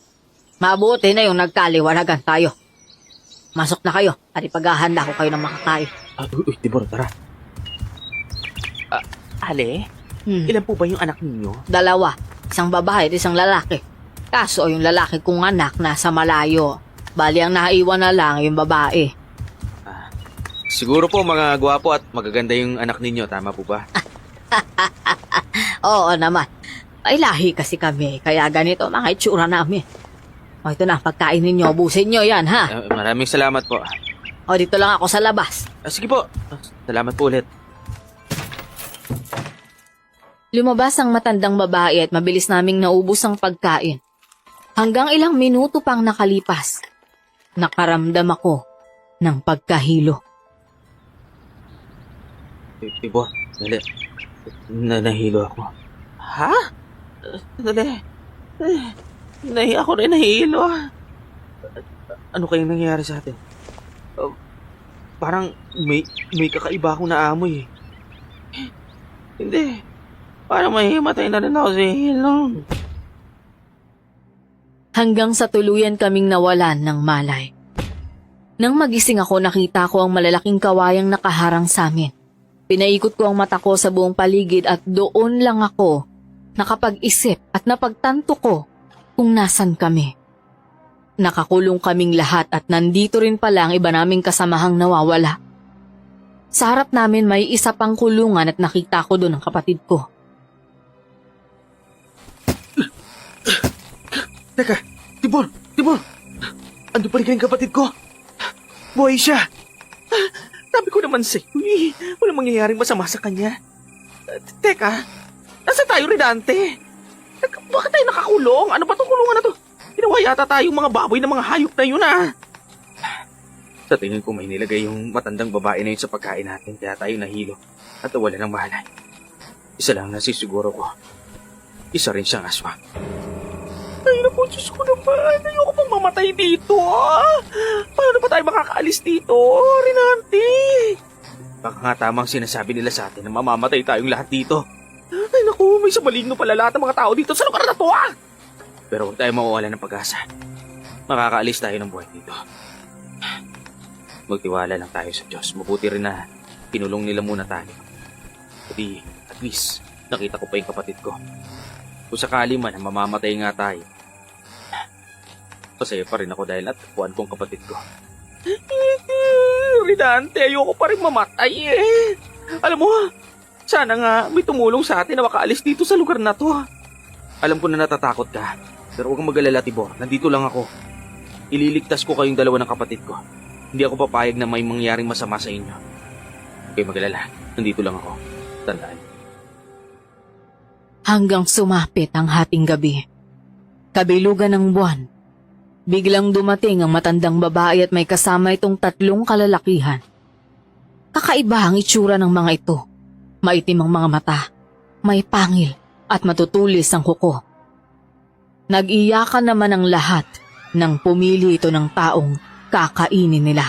Mabuti na yung nagkaliwanagan tayo. Masok na kayo at ipaghahanda ko kayo ng makakain. Tibor, tara. Ale, ilan po ba yung anak ninyo? 2, isang babae at isang lalaki. Kaso yung lalaki kong anak nasa malayo. Bali ang naiwan na lang yung babae. Siguro po mga gwapo at magaganda yung anak ninyo, tama po ba? Oo naman. Ay, lahi kasi kami. Kaya ganito mga itsura namin. O, ito na, pagkain ninyo. Ubusin nyo yan, ha? Maraming salamat po. O, dito lang ako sa labas. Sige po. Salamat po ulit. Lumabas ang matandang babae at mabilis naming naubos ang pagkain. Hanggang ilang minuto pang nakalipas, nakaramdam ako ng pagkahilo. Tibor, dali. Nahilo ako. Ha? Dali. Ako rin nahilo. Ano kayang nangyayari sa atin? Parang may kakaiba akong naamoy eh. Hindi. Parang mahimatay na rin ako sa hilong. Hanggang sa tuluyan kaming nawalan ng malay. Nang magising ako, nakita ko ang malalaking kawayang nakaharang sa amin. Pinaikot ko ang mata ko sa buong paligid at doon lang ako nakapag-isip at napagtanto ko kung nasan kami. Nakakulong kaming lahat at nandito rin pala ang iba naming kasamahang nawawala. Sa harap namin may isa pang kulungan at nakita ko doon ang kapatid ko. Teka, Tibor! Ando pa rin kayong kapatid ko? Buhay siya! Sabi ko naman sa'yo, walang mangyayaring masama sa kanya. Teka, nasa tayo, Rinante? Bakit tayo nakakulong? Ano ba itong kulungan na to? Ginawa yata tayong mga baboy na mga hayop na yun Sa tingin ko may nilagay yung matandang babae na yun sa pagkain natin kaya tayo nahilo at nawala ng malay. Isa lang nasisiguro ko. Isa rin siyang aswang. Ay naku, Diyos ko naman. Ayoko pang mamatay dito. Paano ba tayo makakaalis dito, Rinante? Baka nga tamang sinasabi nila sa atin na mamamatay tayong lahat dito. Ay naku, may sabaligno pala lahat ng mga tao dito sa lugar na to Pero huwag tayo mawawala ng pag-asa. Makakaalis tayo ng buhay dito. Magtiwala lang tayo sa Diyos. Mabuti rin na pinulong nila muna tayo. Pati at least nakita ko pa yung kapatid ko. Kung sakali man na mamamatay nga tayo, masaya pa rin ako dahil natagpuan kong kapatid ko. Rinante, ayoko pa rin mamatay Alam mo, sana nga may tumulong sa atin na makaalis dito sa lugar na to. Alam ko na natatakot ka, pero huwag kang mag-alala, Tibor. Nandito lang ako. Ililigtas ko kayong dalawa ng kapatid ko. Hindi ako papayag na may mangyaring masama sa inyo. Huwag kayong mag-alala. Nandito lang ako. Tandaan. Hanggang sumapit ang hating gabi. Kabilugan ng buwan. Biglang dumating ang matandang babae at may kasama itong 3 kalalakihan. Kakaiba ang itsura ng mga ito. Maitim ang mga mata, may pangil at matutulis ang kuko. Nag-iyakan naman ang lahat nang pumili ito ng taong kakainin nila.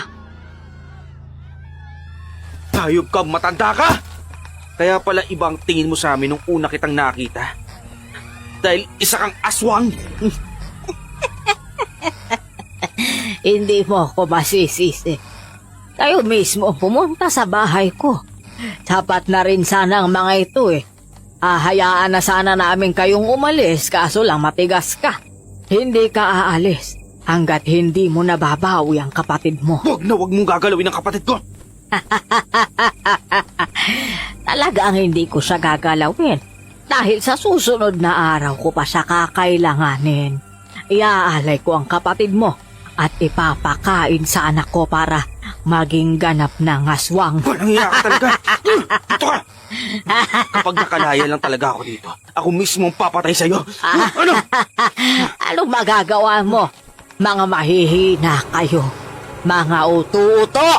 Hayop ka, matanda ka! Kaya pala ibang tingin mo sa amin nung una kitang nakita. Dahil isa kang aswang. Hindi mo ako masisisi. Kayo mismo pumunta sa bahay ko. Sapat na rin sana ang mga ito Hayaan na sana namin kayong umalis kaso lang matigas ka. Hindi ka aalis hanggat hindi mo nababawi ang kapatid mo. Huwag mong gagalawin ang kapatid ko. Talagang hindi ko siya gagalawin dahil sa susunod na araw ko pa siya kakailanganin. Iaalay ko ang kapatid mo at ipapakain sa anak ko para maging ganap na aswang. Walang iya ka talaga. Dito ka. Kapag nakalaya lang talaga ako dito, ako mismo ang papatay sa'yo. Ano? Anong magagawa mo? Mga mahihina kayo. Mga uto-uto.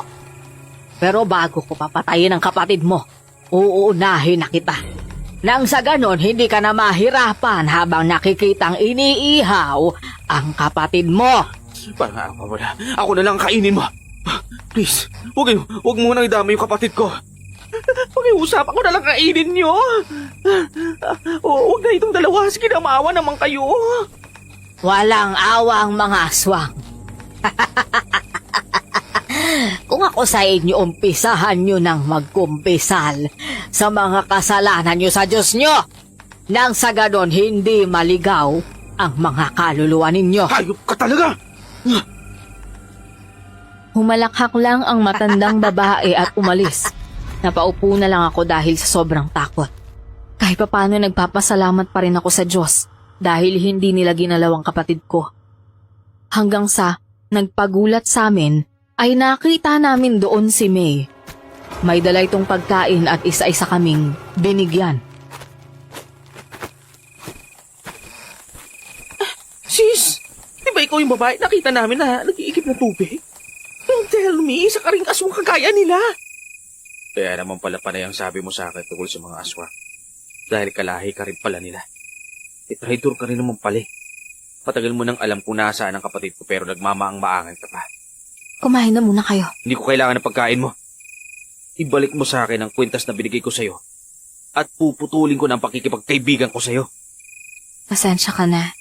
Pero bago ko papatayin ang kapatid mo, uunahin na kita. Nang sa ganon, hindi ka na mahirapan habang nakikitang iniihaw ang kapatid mo. Parang ako na lang kainin mo. Please, huwag mo nang idama yung kapatid ko. Pag-iusap ako na lang kainin nyo. Huwag na itong dalawa. Sige na, maawa naman kayo. Walang awa ang mga aswang. Kung ako sa inyo, umpisahan nyo nang magkumpisal sa mga kasalanan nyo sa Diyos nyo. Nang sa ganon, hindi maligaw ang mga kaluluwa ninyo. Hayop ka talaga! Humalakhak lang ang matandang babae at umalis. Napaupo na lang ako dahil sa sobrang takot. Kahit papaano nagpapasalamat pa rin ako sa Diyos dahil hindi nila ginalawang kapatid ko. Hanggang sa nagpagulat sa amin ay nakita namin doon si May. May dala itong pagkain at isa-isa kaming binigyan. Sis, di ba ikaw yung babae nakita namin na nag-iigib ng tubig? Don't tell me, isa ka rin aswang kagaya nila. Kaya naman pala panay ang sabi mo sa akin tungkol sa mga aswang. Dahil kalahi ka rin pala nila. Traitor ka rin naman pala. Patagal mo nang alam kung nasaan ang kapatid ko pero nagmamaang-maangan ka pa. Kumain na muna kayo. Hindi ko kailangan ng pagkain mo. Ibalik mo sa akin ang kwintas na binigay ko sa'yo. At puputulin ko ng pakikipagkaibigan ko sa'yo. Pasensya ka na.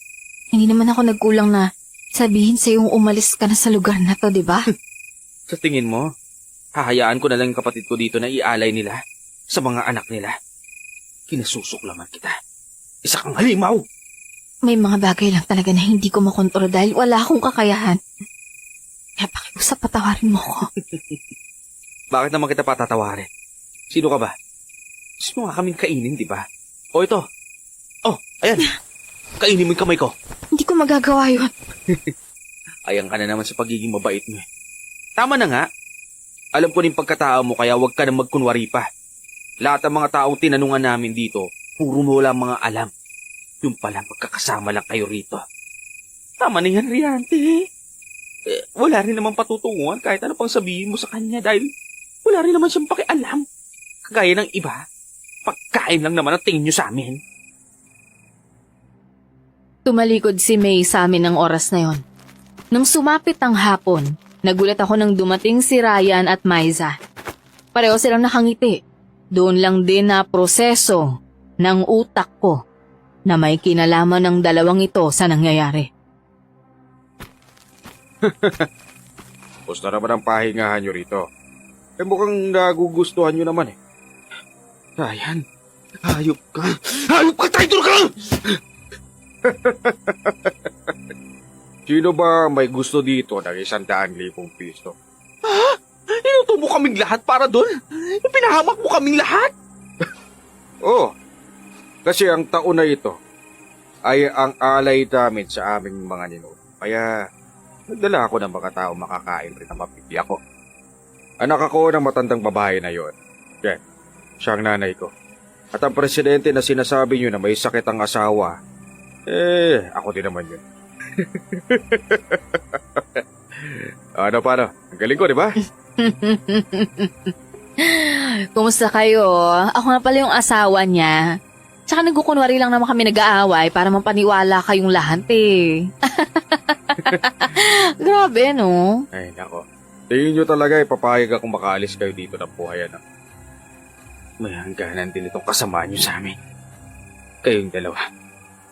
Hindi naman ako nagkulang na sabihin sa'yo umalis ka na sa lugar na to, di ba? Sa tingin mo, hahayaan ko na lang yung kapatid ko dito na ialay nila sa mga anak nila. Kinasusuklaman kita. Isa kang halimaw! May mga bagay lang talaga na hindi ko makontrol dahil wala akong kakayahan. Kaya pakiusap patawarin mo ko. Bakit naman kita patatawarin? Sino ka ba? Gusto mo nga kaming kainin, di ba? O ito. Oh, ayan. Kainin mo yung kamay ko. Hindi ko magagawa yun. Ayang ka na naman sa pagiging mabait mo. Tama na nga. Alam ko rin pagkatao mo kaya huwag ka na magkunwari pa. Lahat ng mga taong tinanungan namin dito, puro mo lang mga alam. Yung pala magkakasama lang kayo rito. Tama na yan, Riante. Wala rin naman patutunguhan kahit ano pang sabihin mo sa kanya dahil wala rin naman siyang pakialam. Kagaya ng iba, pagkain lang naman ang tingin niyo sa amin. Tumalikod si May sa amin ng oras na yon. Nung sumapit ang hapon, nagulat ako nang dumating si Ryan at Maiza. Pareho silang nakangiti. Doon lang din na proseso ng utak ko na may kinalaman ng dalawang ito sa nangyayari. Gusto naman ang pahingahan nyo rito. Mukhang nagugustuhan nyo naman eh. Ryan, hayop ka! Hayop ka, traitor ka! Sino ba may gusto dito ng 100,000 piso? Ha? Inuto mo kaming lahat para doon? Ipinahamak mo kaming lahat? Oo. Kasi ang taon na ito ay ang alay namin sa aming mga ninuno. Kaya nagdala ako ng mga tao makakain rin na mapipi ako. Anak ako ng matandang babae na yon. Yan, siya ang nanay ko. At ang presidente na sinasabi nyo na may sakit ang asawa, ako din naman yun. Paano? Ang galing ko, di ba? Kumusta kayo? Ako nga pala yung asawa niya. Tsaka nagkukunwari lang naman kami nag-aaway para mapaniwala kayong lahat eh. Grabe, no? Ay, nako. Tingin nyo talaga papayag akong makaalis kayo dito ng buhay, ano? May hangganan din itong kasamaan nyo sa amin. Kayong dalawa,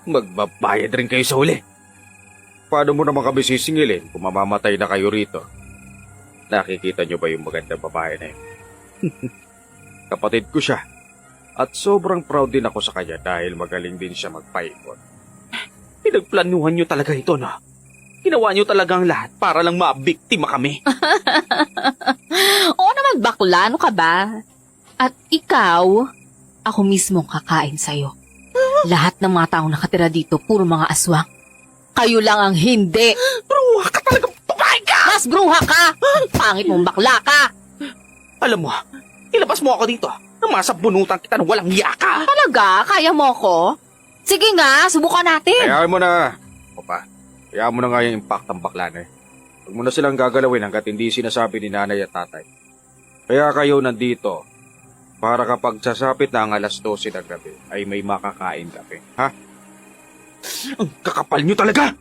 magbabayad rin kayo sa huli. Paano mo naman kami sisingilin kung mamamatay na kayo rito? Nakikita nyo ba yung magandang babae na yun? Kapatid ko siya. At sobrang proud din ako sa kanya dahil magaling din siya magpaikot. Pinagplanuhan nyo talaga ito, no? Ginawa nyo talagang lahat para lang mabiktima kami. Oo naman bakla, ano ka ba? At ikaw, ako mismo kakain sa'yo. Lahat ng mga taong nakatira dito, puro mga aswang. Kayo lang ang hindi. Bruha ka talaga, babae ka! Mas bruha ka! Pangit mong bakla ka! Alam mo, ilabas mo ako dito nang masabunutan kita ng walang yaka. Talaga? Kaya mo ko? Sige nga, subukan natin. Hayaan mo na. Papa, hayaan mo na nga yung impact ng bakla na eh. Huwag mo na silang gagalawin hanggat hindi sinasabi ni nanay at tatay. Kaya kayo nandito para kapag sasapit na ang alas 12 ng gabi ay may makakain kami. Ha? Ang kakapal nyo talaga!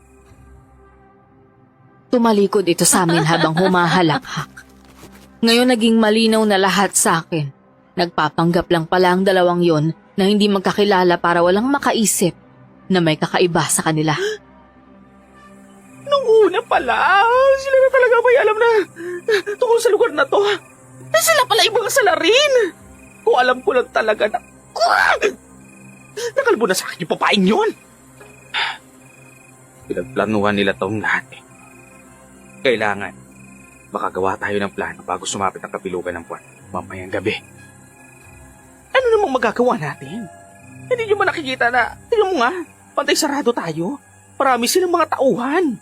Tumalikod ito sa amin habang humahalakhak. Ngayon naging malinaw na lahat sa akin. Nagpapanggap lang pala ang dalawang yon na hindi magkakilala para walang makaisip na may kakaiba sa kanila. Nung una pala, sila na talaga may alam na tungkol sa lugar na to. Sila pala ibang salarin. Kung alam ko lang talaga na... Nakalbo na sa akin yung papain yun. Pinagplanuhan nila tong lahat eh. Kailangan, makagawa tayo ng plano bago sumapit ang kapilugan ng buwan mamayang gabi. Ano namang magagawa natin? Hindi nyo ba nakikita na, tingnan mo nga, pantay sarado tayo. Marami silang mga tauhan.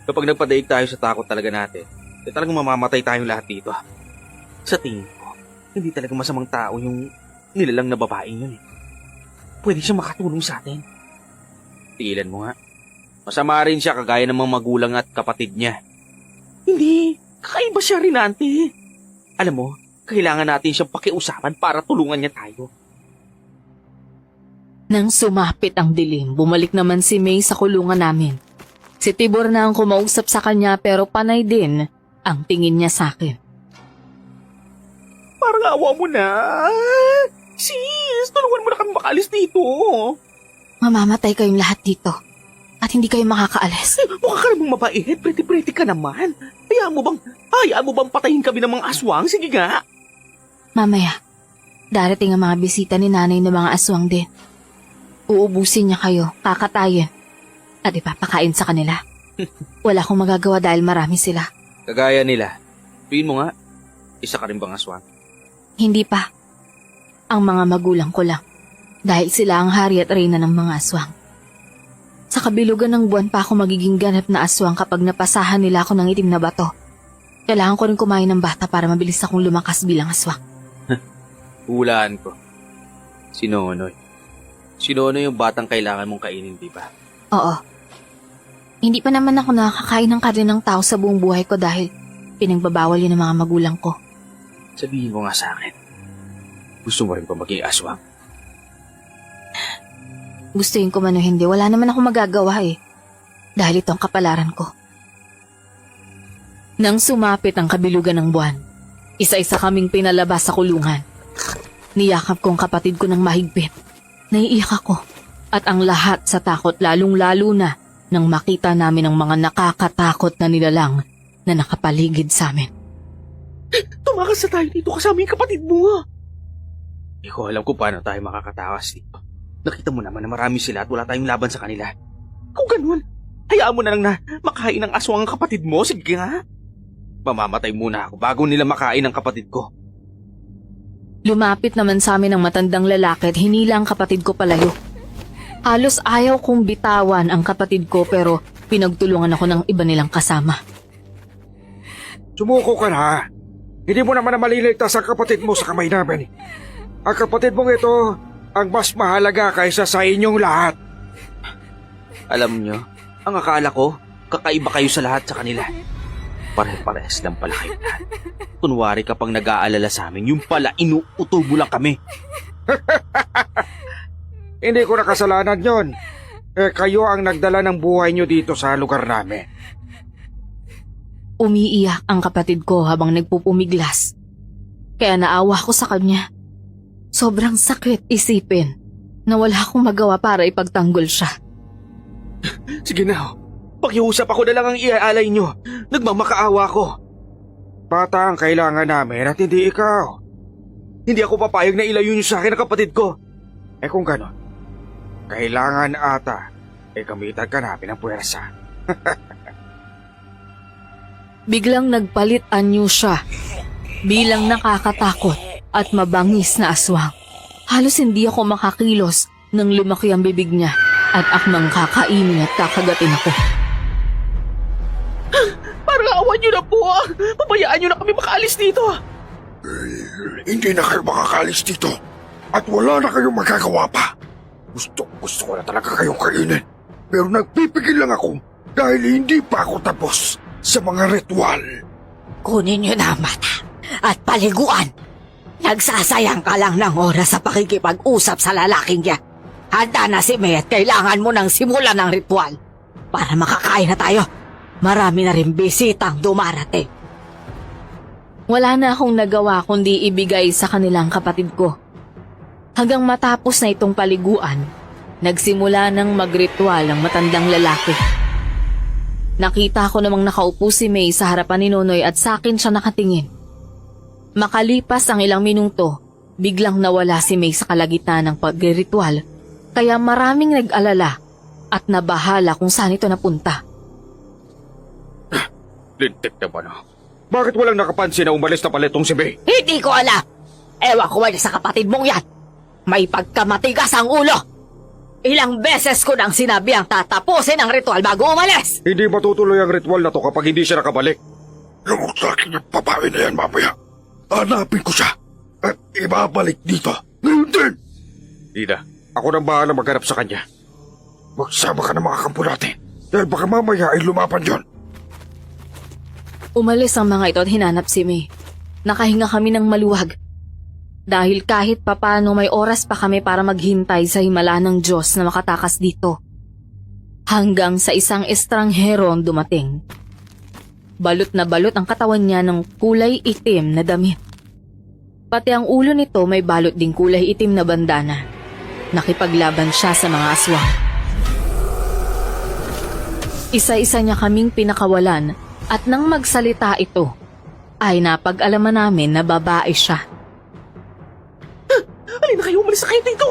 Kapag nagpadaig tayo sa takot talaga natin, talagang mamamatay tayong lahat dito. Sa tingin ko, hindi talaga masamang tao yung nilalang na babaeng yun eh. Pwede siya makatulong sa atin. Tigilan mo nga. Masama rin siya kagaya ng mga magulang at kapatid niya. Hindi, kakaiba siya rin, Ante. Alam mo, kailangan natin siyang pakiusapan para tulungan niya tayo. Nang sumapit ang dilim, bumalik naman si May sa kulungan namin. Si Tibor na ang kumausap sa kanya pero panay din ang tingin niya sa akin. Parang awa mo na. Sis, tulungan mo na kami makaalis dito. Mamamatay kayong lahat dito at hindi kayo makakaalis. Mukha ka namang mabait, pretty-pretty ka naman. Hayaan mo bang patayin kami ng mga aswang? Sige nga. Mamaya, darating ang mga bisita ni nanay ng mga aswang din. Uubusin niya kayo, kakatayin, at ipapakain sa kanila. Wala akong magagawa dahil marami sila. Kagaya nila. Piin mo nga, isa ka rin bang aswang? Hindi pa. Ang mga magulang ko lang. Dahil sila ang hari at reyna ng mga aswang. Sa kabilugan ng buwan pa ako magiging ganap na aswang kapag napasahan nila ako ng itim na bato. Kailangan ko rin kumain ng bata para mabilis akong lumakas bilang aswang. Hulaan ko. Si Nonoy. Si Nonoy yung batang kailangan mong kainin, di ba? Oo. Hindi pa naman ako nakakain ng karne ng tao sa buong buhay ko dahil pinagbabawal yun ng mga magulang ko. Sabihin mo nga sa akin. Gusto mo rin pa maging aswang? Gustuin ko man o hindi, wala naman ako magagawa eh. Dahil ito ang kapalaran ko. Nang sumapit ang kabilugan ng buwan, isa-isa kaming pinalabas sa kulungan. Niyakap ko ang kapatid ko ng mahigpit. Naiiyak ako. At ang lahat sa takot lalong-lalo na nang makita namin ang mga nakakatakot na nilalang na nakapaligid sa amin. Tumakas na tayo dito kasama yung kapatid mo. Hindi ko alam kung paano tayo makakatakas dito. Nakita mo naman na marami sila at wala tayong laban sa kanila. Kung ganun, hayaan mo na lang na makain ng aswang ang kapatid mo. Sige nga. Mamamatay muna ako bago nila makain ang kapatid ko. Lumapit naman sa amin ang matandang lalaki at hinila ang kapatid ko palayo. Halos ayaw kong bitawan ang kapatid ko pero pinagtulungan ako ng iba nilang kasama. Sumuko ka na. Hindi mo naman na maliligtas ang kapatid mo sa kamay namin. Ang kapatid mong ito ang mas mahalaga kaysa sa inyong lahat. Alam nyo, ang akala ko, kakaiba kayo sa lahat sa kanila. Pare-pares lang pala kayo lahat. Kunwari kapag nag-aalala sa amin, yung pala inuutubo lang kami. Hindi ko nakasalanan yon. Kayo ang nagdala ng buhay nyo dito sa lugar namin. Umiiyak ang kapatid ko habang nagpupumiglas. Kaya naawa ko sa kanya. Sobrang sakit isipin na wala akong magawa para ipagtanggol siya. Sige na. Pakiusap ako na lang ang iaalay nyo. Nagmamakaawa ko. Bata ang kailangan namin at hindi ikaw. Hindi ako papayag na ilayo nyo sa akin ang kapatid ko. Kung ganon, kailangan ata gamitan ka namin ng puwersa. Biglang nagpalit anyo siya bilang nakakatakot at mabangis na aswang. Halos hindi ako makakilos nang lumaki ang bibig niya at akmang kakainin at kakagatin ako. Parang awan nyo na po. Pabayaan nyo na kami makaalis dito. Hindi na kayo makakalis dito at wala na kayong magagawa pa. Gusto ko na talaga kayong kainin. Pero nagpipigil lang ako dahil hindi pa ako tapos sa mga ritual. Kunin niyo na ang mata at paliguan. Nagsasayang ka lang ng oras sa pakikipag-usap sa lalaking yan. Handa na si May at kailangan mo nang simulan ng ritual. Para makakain na tayo. Marami na rin bisitang dumarating. Wala na akong nagawa kundi ibigay sa kanilang kapatid ko. Hanggang matapos na itong paliguan, nagsimula ng magritual ang matandang lalaki. Nakita ko namang nakaupo si May sa harapan ni Nonoy at sa akin siya nakatingin. Makalipas ang ilang minuto, biglang nawala si May sa kalagitnaan ng pagritual, kaya maraming nag-alala at nabahala kung saan ito napunta. Lintik na ba na? Bakit walang nakapansin na umalis na pala itong si May? Hindi ko alam. Ewan ko wala sa kapatid mong yan. May pagkamatigas ang ulo! Ilang beses ko nang sinabi ang tatapusin ang ritual bago umalis! Hindi matutuloy ang ritual na to kapag hindi siya nakabalik. Lumok sa akin yung babae na yan mamaya. Hanapin ko siya at ibabalik dito. Ngayon din! Ida, ako nang bahala maghanap sa kanya. Magsama ka ng mga kampo natin dahil baka mamaya ay lumapan yon. Umalis ang mga ito at hinanap si May. Nakahinga kami ng maluwag. Dahil kahit papano may oras pa kami para maghintay sa himala ng Diyos na makatakas dito. Hanggang sa isang estranghero ang dumating. Balot na balot ang katawan niya ng kulay itim na damit. Pati ang ulo nito may balot ding kulay itim na bandana. Nakipaglaban siya sa mga aswang. Isa-isa niya kaming pinakawalan at nang magsalita ito, ay napag-alaman namin na babae siya. Halina kayo, umalis na kayo dito!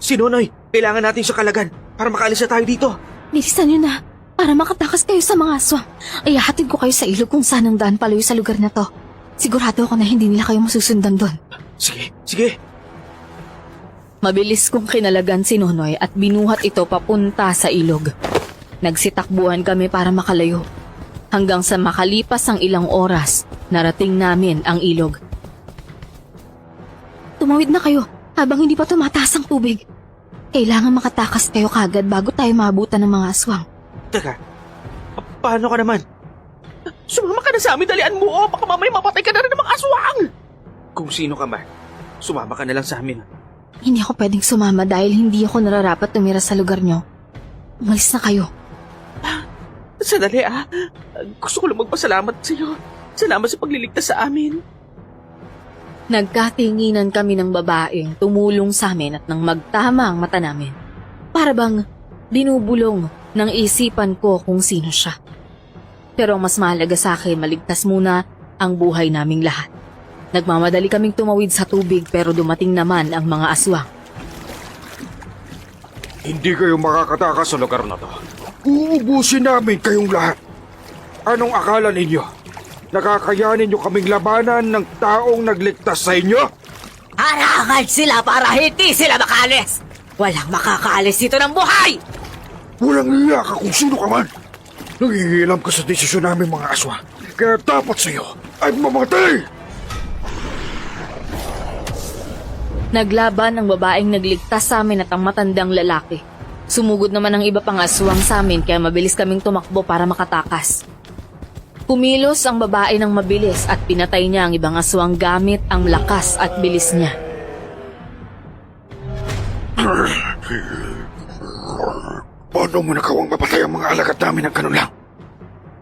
Si Nonoy, kailangan natin siya kalagan para makaalis na tayo dito. Bilisan niyo na para makatakas kayo sa mga aswang. Ay hatid ko kayo sa ilog kung saan ang daan palayo sa lugar na to. Sigurado ako na hindi nila kayo masusundan doon. Sige, sige. Mabilis kong kinalagan si Nonoy at binuhat ito papunta sa ilog. Nagsitakbuhan kami para makalayo. Hanggang sa makalipas ang ilang oras, narating namin ang ilog. Tumawid na kayo habang hindi pa tumataas ang tubig. Kailangan makatakas kayo kagad bago tayo maabutan ng mga aswang. Teka, paano ka naman? Sumama ka na sa amin, dalian mo! Baka mamaya mapatay ka na rin ng mga aswang! Kung sino ka man, sumama ka na lang sa amin. Hindi ako pwedeng sumama dahil hindi ako nararapat tumira sa lugar nyo. Umalis na kayo. Sandali Gusto ko lang magpasalamat sa iyo. Salamat sa pagliligtas sa amin. Nagkatinginan kami ng babaeng tumulong sa amin at nang magtama ang mata namin. Para bang binubulong ng isipan ko kung sino siya. Pero ang mas mahalaga sa akin, maligtas muna ang buhay naming lahat. Nagmamadali kaming tumawid sa tubig pero dumating naman ang mga aswang. Hindi kayo makakatakas sa lugar na to. Uubusin namin kayong lahat. Anong akala ninyo? Nakakayanin nyo kaming labanan ng taong nagligtas sa inyo? Harangan sila para hindi sila makaalis! Walang makakaalis dito ng buhay! Walang iya ka kung sino ka man. Nangingilam ka sa desisyon namin mga aswa. Kaya dapat sa'yo ay mamatay! Naglaban ang babaeng nagligtas sa amin at ang matandang lalaki. Sumugod naman ang iba pang aswang sa amin kaya mabilis kaming tumakbo para makatakas. Kumilos ang babae ng mabilis at pinatay niya ang ibang aswang gamit ang lakas at bilis niya. Paano mo nakawang mapatay ang mga alagad namin ng ganun lang?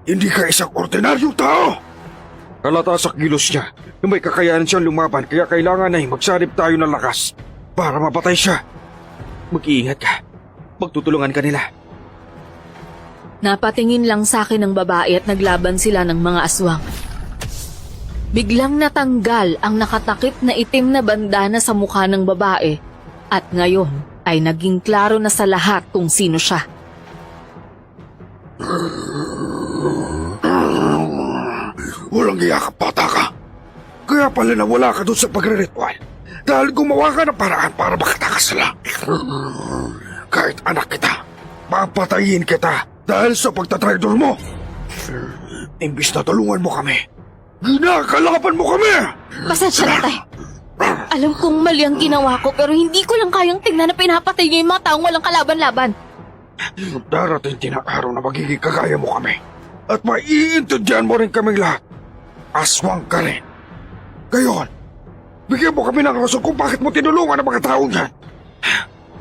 Hindi ka isang ordinaryong tao! Halata sa kilos niya na may kakayanan siyang lumaban kaya kailangan na magsanib tayo ng lakas para mapatay siya. Mag-iingat ka. Magtutulungan ka nila. Napatingin lang sa akin ng babae at naglaban sila ng mga aswang. Biglang natanggal ang nakatakip na itim na bandana sa mukha ng babae at ngayon ay naging klaro na sa lahat kung sino siya. Walang iya ka, bata ka. Kaya pala nawala ka doon sa pagre-ritual. Dahil gumawa ka ng paraan para makatakas sila. Kahit anak kita, papatayin kita dahil sa pagtatraidor mo. Imbis na tulungan mo kami, ginakalaban mo kami! Pasensya na tayo. Alam kong mali ang ginawa ko pero hindi ko lang kayang tingnan na pinapatay niyo yung mga taong walang kalaban-laban. Darating din ang araw na magiging kagaya mo kami. At maiintindihan mo rin kaming lahat. Aswang ka rin. Gayon, bigyan mo kami ng rason kung bakit mo tinulungan ang mga taong yan.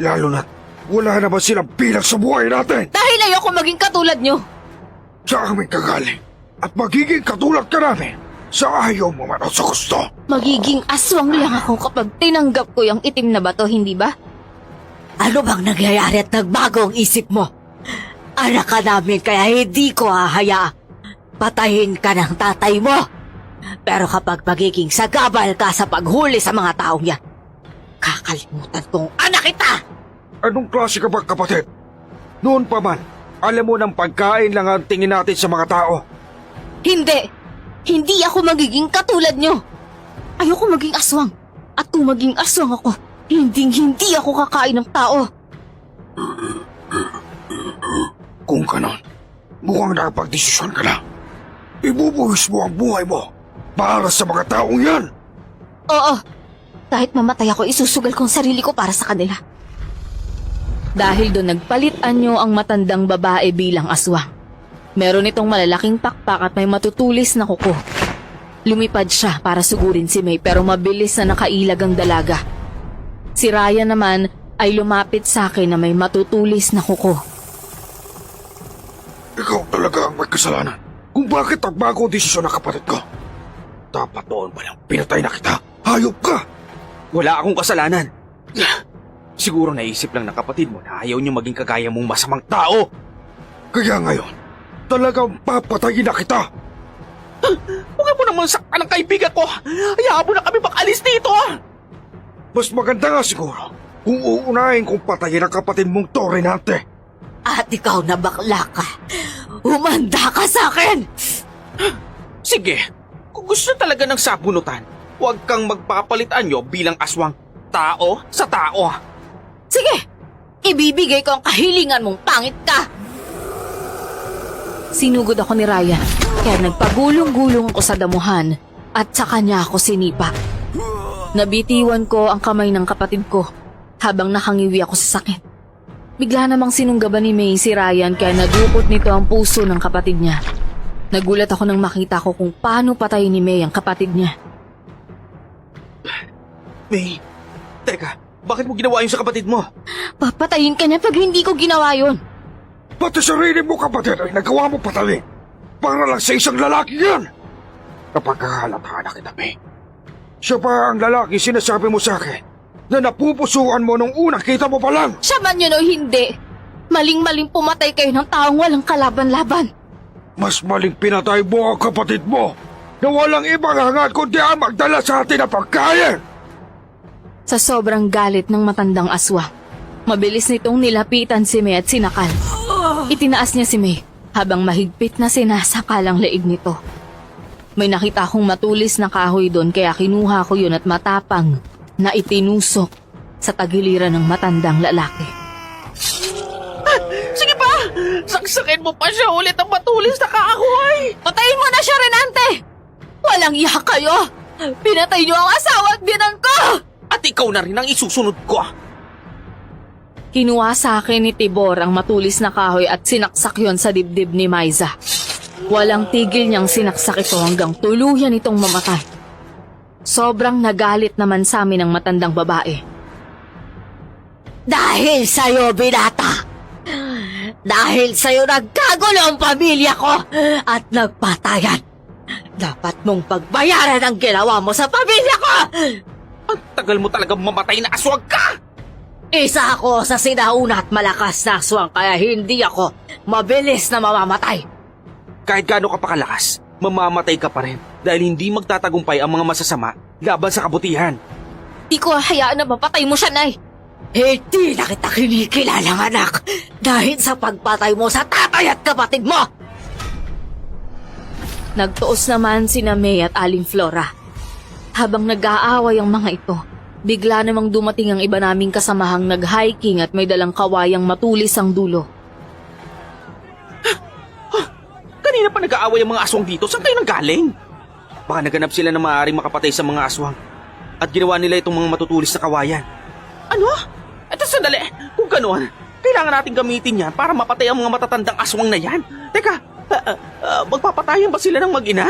Lalo na't wala naman silang bilang sa buhay natin. Dahil ayoko maging katulad niyo. Sa aming kagaling at magiging katulad ka namin sa ayaw mo man o sa gusto. Magiging aswang lang ako kapag tinanggap ko yung itim na bato, hindi ba? Ano bang nangyayari at nagbago ang isip mo? Anak ka namin kaya hindi ko hahayaan. Patayin ka ng tatay mo. Pero kapag magiging sagabal ka sa paghuli sa mga taong yan, kakalimutan kong anak kita! Anong klase ka ba, kapatid? Noon pa man, alam mo ng pagkain lang ang tingin natin sa mga tao. Hindi! Hindi ako magiging katulad niyo! Ayoko maging aswang. At kung maging aswang ako, Hinding-hindi ako kakain ng tao. Kung ganon, mukhang nakapagdesisyon ka na. Ibubuhis mo ang buhay mo para sa mga taong yan. Oo. Kahit mamatay ako, isusugal kong sarili ko para sa kanila. Dahil doon nagpalit anyo ang matandang babae bilang aswang. Meron itong malalaking pakpak at may matutulis na kuko. Lumipad siya para sugurin si May pero mabilis na nakailag ang dalaga. Si Ryan naman ay lumapit sa akin na may matutulis na kuko. Ikaw talaga ang may kasalanan kung bakit nagbago ang desisyon ng kapatid ko. Dapat doon pa lang pinatay na kita. Hayop ka! Wala akong kasalanan. Siguro naisip lang ng kapatid mo na ayaw niyo maging kagaya mong masamang tao. Kaya ngayon, talagang papatayin na kita. Huwag mo naman saktan ng kaibigan ko. Hayaan mo na kami makalis dito. Mas maganda nga siguro kung uunahin kong patayin ang kapatid mong Torinante. At ikaw na bakla ka. Humanda ka sa akin! Sige, kung gusto talaga ng sabunutan, huwag kang magpapalitan nyo bilang aswang tao sa tao. Sige! Ibibigay ko ang kahilingan mong pangit ka! Sinugod ako ni Ryan, kaya nagpagulong-gulong ako sa damuhan at sa kanya ako sinipa. Nabitiwan ko ang kamay ng kapatid ko habang nakangiwi ako sa sakit. Bigla namang sinunggaban ni May si Ryan kaya nadukot nito ang puso ng kapatid niya. Nagulat ako nang makita ko kung paano patayin ni May ang kapatid niya. May, teka, bakit mo ginawa yun sa kapatid mo? Papatayin ka niya pag hindi ko ginawa yun. Pati sarili mo kapatid ay nagawa mo patayin. Para lang sa isang lalaki yan. Napagkahalata na kita, May. Siya pa ang lalaki sinasabi mo sa akin na napupusuan mo nung unang kita mo pa lang. Siya man yun o hindi. Maling-maling pumatay kayo ng taong walang kalaban-laban. Mas maling pinatay mo ang kapatid mo na walang ibang hangad kundi ang magdala sa atin ng pagkain. Sa sobrang galit ng matandang aswa, mabilis nitong nilapitan si May at sinakal. Itinaas niya si May habang mahigpit na sinasakal ang leeg nito. May nakita akong matulis na kahoy doon kaya kinuha ko yun at matapang na itinusok sa tagiliran ng matandang lalaki. Sige pa! Saksakin mo pa siya ulit ang matulis na kahoy! Patayin mo na siya, Renante! Walang iya kayo! Pinatay niyo ang asawa at binan ko! At ikaw na rin ang isusunod ko. Kinuha sa akin ni Tibor ang matulis na kahoy at sinaksak yon sa dibdib ni Maiza. Walang tigil niyang sinaksak ito hanggang tuluyan itong mamatay. Sobrang nagalit naman sa amin ang matandang babae. Dahil sa'yo, binata! Dahil sa'yo nagkagulo ang pamilya ko at nagpatayan. Dapat mong pagbayaran ang ginawa mo sa pamilya ko! Ang tagal mo talagang mamatay na aswag ka! Isa ako sa sinauna at malakas na aswang kaya hindi ako mabilis na mamamatay. Kahit gaano ka pa kalakas, mamamatay ka pa rin dahil hindi magtatagumpay ang mga masasama laban sa kabutihan. Di ko hayaan na mapatay mo siya, Nay. Hindi na kita kinikilalang anak dahil sa pagpatay mo sa tatay at kapatid mo! Nagtuos naman sina May at Aling Flora. Habang nag-aaway ang mga ito, bigla namang dumating ang iba naming kasamahang nag-hiking at may dalang kawayang matulis ang dulo. Kanina pa nag-aaway ang mga aswang dito. Saan kayo nanggaling? Baka naganap sila na maaaring makapatay sa mga aswang at ginawa nila itong mga matutulis na kawayan. Ano? Eto sandali. Kung ganoon, kailangan natin gamitin yan para mapatay ang mga matatandang aswang na yan. Teka, magpapatayan ba sila ng mag-ina?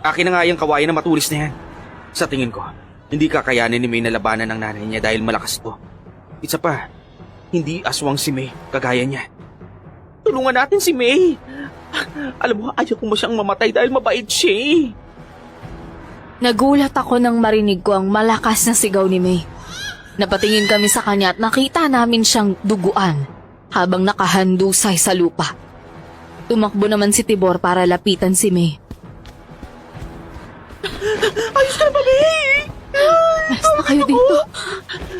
Akin na nga yung kawayan na matulis na yan. Sa tingin ko, hindi kakayanin ni May na labanan ng nanay niya dahil malakas to. Isa pa, hindi aswang si May kagaya niya. Tulungan natin si May. Alam mo, ayaw ko masyang mamatay dahil mabait siya eh. Nagulat ako nang marinig ko ang malakas na sigaw ni May. Napatingin kami sa kanya at nakita namin siyang duguan habang nakahandusay sa lupa. Tumakbo naman si Tibor para lapitan si May. Ayos ka na ba, May? Malas na kayo dito.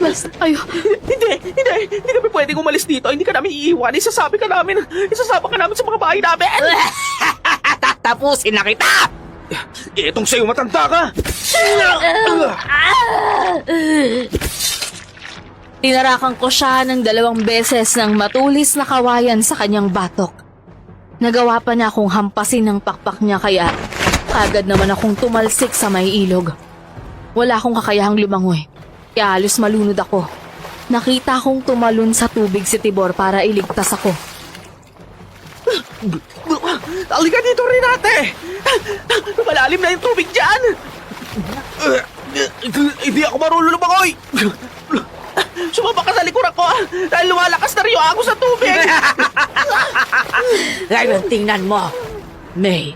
Malas na kayo. Hindi kami pwedeng umalis dito. Hindi ka namin iiwan. Isasama ka namin sa mga bahay namin. Tatapusin na kita! Itong sa'yo matanda ka. Tinarakan ko siya ng 2 beses ng matulis na kawayan sa kanyang batok. Nagawa pa niya akong hampasin ng pakpak niya kaya agad naman akong tumalsik sa may ilog. Wala akong kakayahang lumangoy, kaya halos malunod ako. Nakita kong tumalon sa tubig si Tibor para iligtas ako. Halika dito rin ate! Malalim na yung tubig dyan! Hindi ako marunong lumangoy! Sumama ka sa likuran ko dahil lumalakas na rin yung agos sa tubig! Ngayon, tingnan mo. May,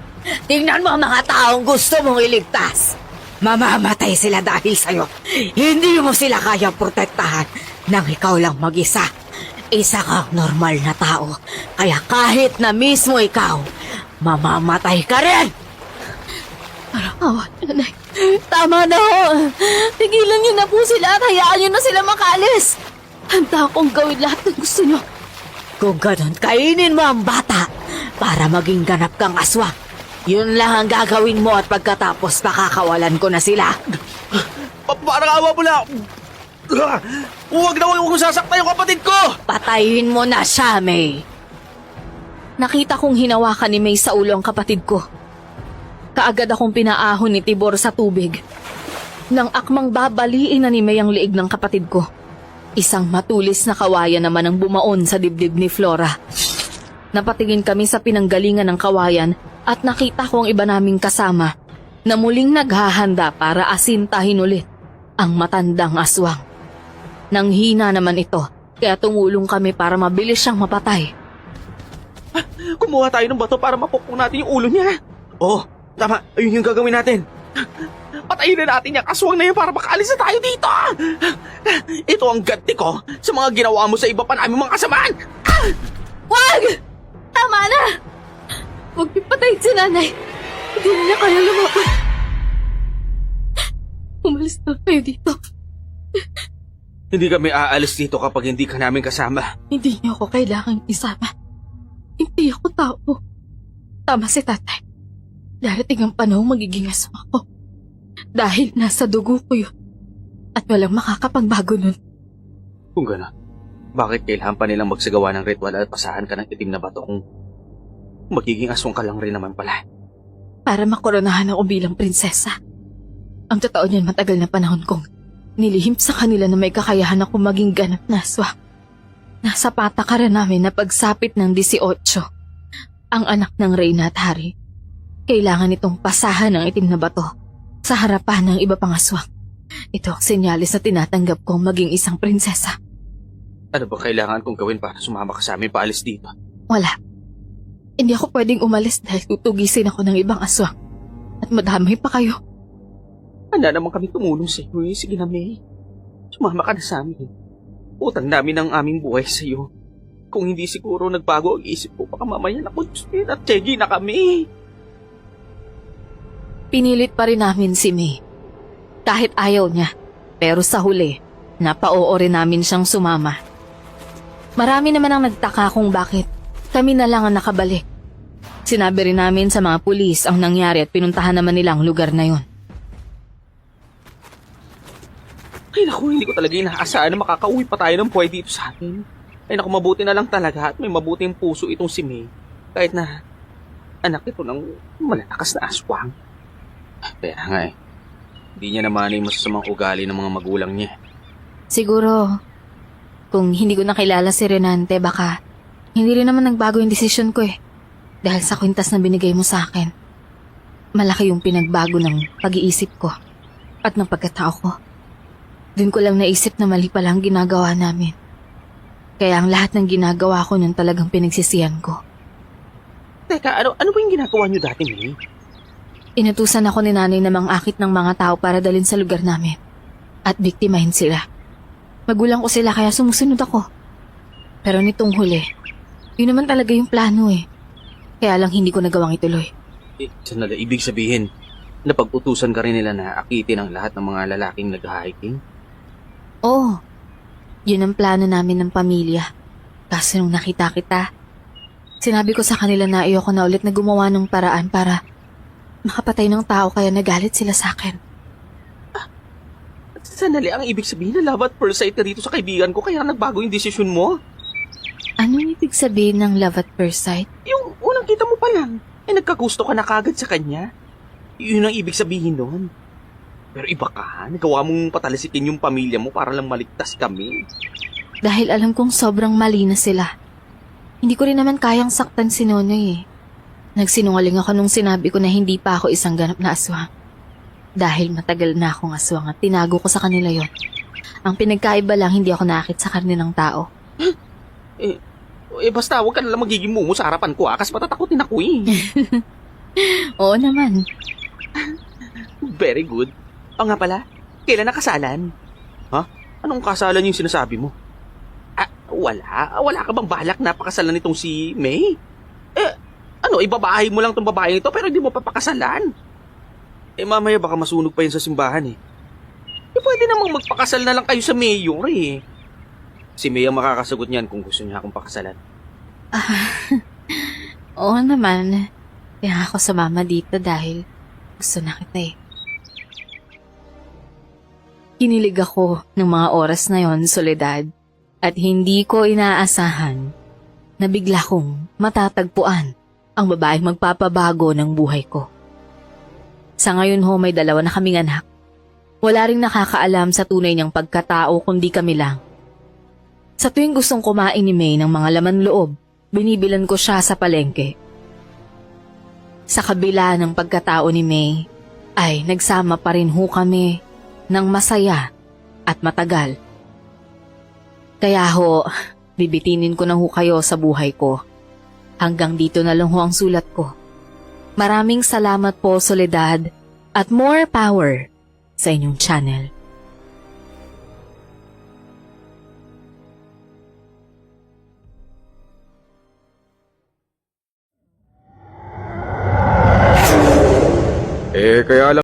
tingnan mo ang mga taong gusto mong iligtas. Mamamatay sila dahil sa'yo. Hindi mo sila kaya protektahan nang ikaw lang mag-isa. Isa kang normal na tao. Kaya kahit na mismo ikaw, mamamatay ka rin! Awa, nanay. Tama na ho. Tigilan niyo na po sila at hayaan niyo na sila makalis. Handa akong gawin lahat ng gusto niyo. Kung ganun, kainin mo ang bata para maging ganap kang aswang. Yun lang ang gagawin mo at pagkatapos pakakawalan ko na sila. Parang awa mo na! Huwag na huwag sasaktan yung kapatid ko! Patayin mo na siya, May. Nakita kong hinawakan ni May sa ulo ang kapatid ko. Kaagad akong pinaahon ni Tibor sa tubig. Nang akmang babaliin na ni May ang liig ng kapatid ko, isang matulis na kawayan naman ang bumaon sa dibdib ni Flora. Napatingin kami sa pinanggalingan ng kawayan at nakita ko ang iba naming kasama na muling naghahanda para asintahin ulit ang matandang aswang. Nanghina naman ito, kaya tumulong kami para mabilis siyang mapatay. Kumuha tayo ng bato para mapukpok natin yung ulo niya. Oo, tama. Ayun yung gagawin natin. Patayin na natin yung aswang na yun para makaalis na tayo dito. Ito ang ganti ko sa mga ginawa mo sa iba pa namin mga kasamaan. Wag! Tama na! Huwag niyo patayin si nanay. Hindi na niya kaya lumaban. Umalis na kayo dito. Hindi kami aalis dito kapag hindi ka namin kasama. Hindi niyo ako kailangang isama. Hindi ako tao. Tama si tatay. Darating ang panahon magiging aswang ako. Dahil nasa dugo ko yun. At walang makakapagbago nun. Kung gano'n, bakit kailangan pa nilang magsagawa ng ritual at pasahan ka ng itim na bato kung magiging aswang ka lang rin naman pala? Para makoronahan ako bilang prinsesa. Ang totoo niyan matagal na panahon kong nilihim sa kanila na may kakayahan ako maging ganap na aswang. Nasa patakaran namin na pagsapit ng 18, ang anak ng Reyna at Hari, kailangan itong pasahan ng itim na bato sa harapan ng iba pang aswang. Ito ang senyalis na tinatanggap kong maging isang prinsesa. Ano ba kailangan kong gawin para sumama ka sa amin paalis dito? Wala. Hindi ako pwedeng umalis dahil tutugisin ako ng ibang aswang. At madamay pa kayo. Handa naman kami tumulong sa iyo. Sige na, May. Sumama ka na sa amin. Utang namin ang aming buhay sa iyo. Kung hindi siguro nagbago ang isip ko, baka mamaya na Justin at Cheggy na kami. Pinilit pa rin namin si May. Kahit ayaw niya, pero sa huli, napao rin namin siyang sumama. Marami naman ang nagtaka kung bakit kami na lang ang nakabalik. Sinabi rin namin sa mga pulis ang nangyari at pinuntahan naman nila ang lugar na yon. Ay naku, hindi ko talaga inaasahan na makakauwi pa tayo ng buhay dito sa atin. Ay naku, mabuti na lang talaga at may mabuting puso itong si May. Kahit na anak ito ng malalakas na aswang. Kaya nga hindi niya naman yung masasamang ugali ng mga magulang niya. Siguro, kung hindi ko nakilala si Renante, baka hindi rin naman nagbago yung desisyon ko eh. Dahil sa kwintas na binigay mo sa akin. Malaki yung pinagbago ng pag-iisip ko at ng pagkatao ko. Doon ko lang naisip na mali pala ang ginagawa namin. Kaya ang lahat ng ginagawa ko nun talagang pinagsisihan ko. Teka, ano ba yung ginagawa niyo dati, May? Inutusan ako ni nanay na mangakit ng mga tao para dalhin sa lugar namin. At biktimahin sila. Magulang ko sila kaya sumusunod ako. Pero nitong huli, yun naman talaga yung plano eh. Kaya lang hindi ko nagawang ituloy. Sandali, ibig sabihin, napag-utusan ka rin nila na akitin ang lahat ng mga lalaking nag-hiking? Oo, yun ang plano namin ng pamilya. Kaso nung nakita kita, sinabi ko sa kanila na ayoko na ulit na gumawa ng paraan para makapatay ng tao kaya nagalit sila sa akin. Sandali, ang ibig sabihin na love at first sight ka dito sa kaibigan ko kaya nagbago yung desisyon mo? Anong ibig sabihin ng love at first sight? Yung unang kita mo pa lang, nagkagusto ka na kagad sa kanya. Yun ang ibig sabihin nun. Pero iba ka, nagawa mong patalisikin yung pamilya mo para lang maligtas kami. Dahil alam kong sobrang mali na sila. Hindi ko rin naman kayang saktan si Nonoy eh. Nagsinungaling ako nung sinabi ko na hindi pa ako isang ganap na aswang. Dahil matagal na akong aswang at tinago ko sa kanila yon. Ang pinagkaiba lang hindi ako nakakit sa karne ng tao. Basta huwag ka nalang magiging mumu sa harapan ko kasi matatakotin ako eh. Oo naman. Very good. O nga pala, kailan nakasalan? Ha? Anong kasalan yung sinasabi mo? Wala. Wala ka bang balak na pakasalan nitong si May? Ibabahay mo lang tong babae ito pero hindi mo papakasalan. Mamaya baka masunog pa yun sa simbahan eh. Pwede namang magpakasal na lang kayo sa mayor eh. Si May ang makakasagot niyan kung gusto niya akong pakasalan. Oo naman. Kaya ako sumama dito dahil gusto na kita eh. Kinilig ako ng mga oras na yon, Soledad, at hindi ko inaasahan na bigla kong matatagpuan ang babaeng magpapabago ng buhay ko. Sa ngayon ho, may 2 na kaming anak. Wala ring nakakaalam sa tunay niyang pagkatao kundi kami lang. Sa tuwing gustong kumain ni May ng mga laman loob, binibilan ko siya sa palengke. Sa kabila ng pagkatao ni May, ay nagsama pa rin ho kami ng masaya at matagal. Kaya ho, bibitinin ko na ho kayo sa buhay ko. Hanggang dito na lang ho ang sulat ko. Maraming salamat po, Soledad, at more power sa inyong channel. Kaya lang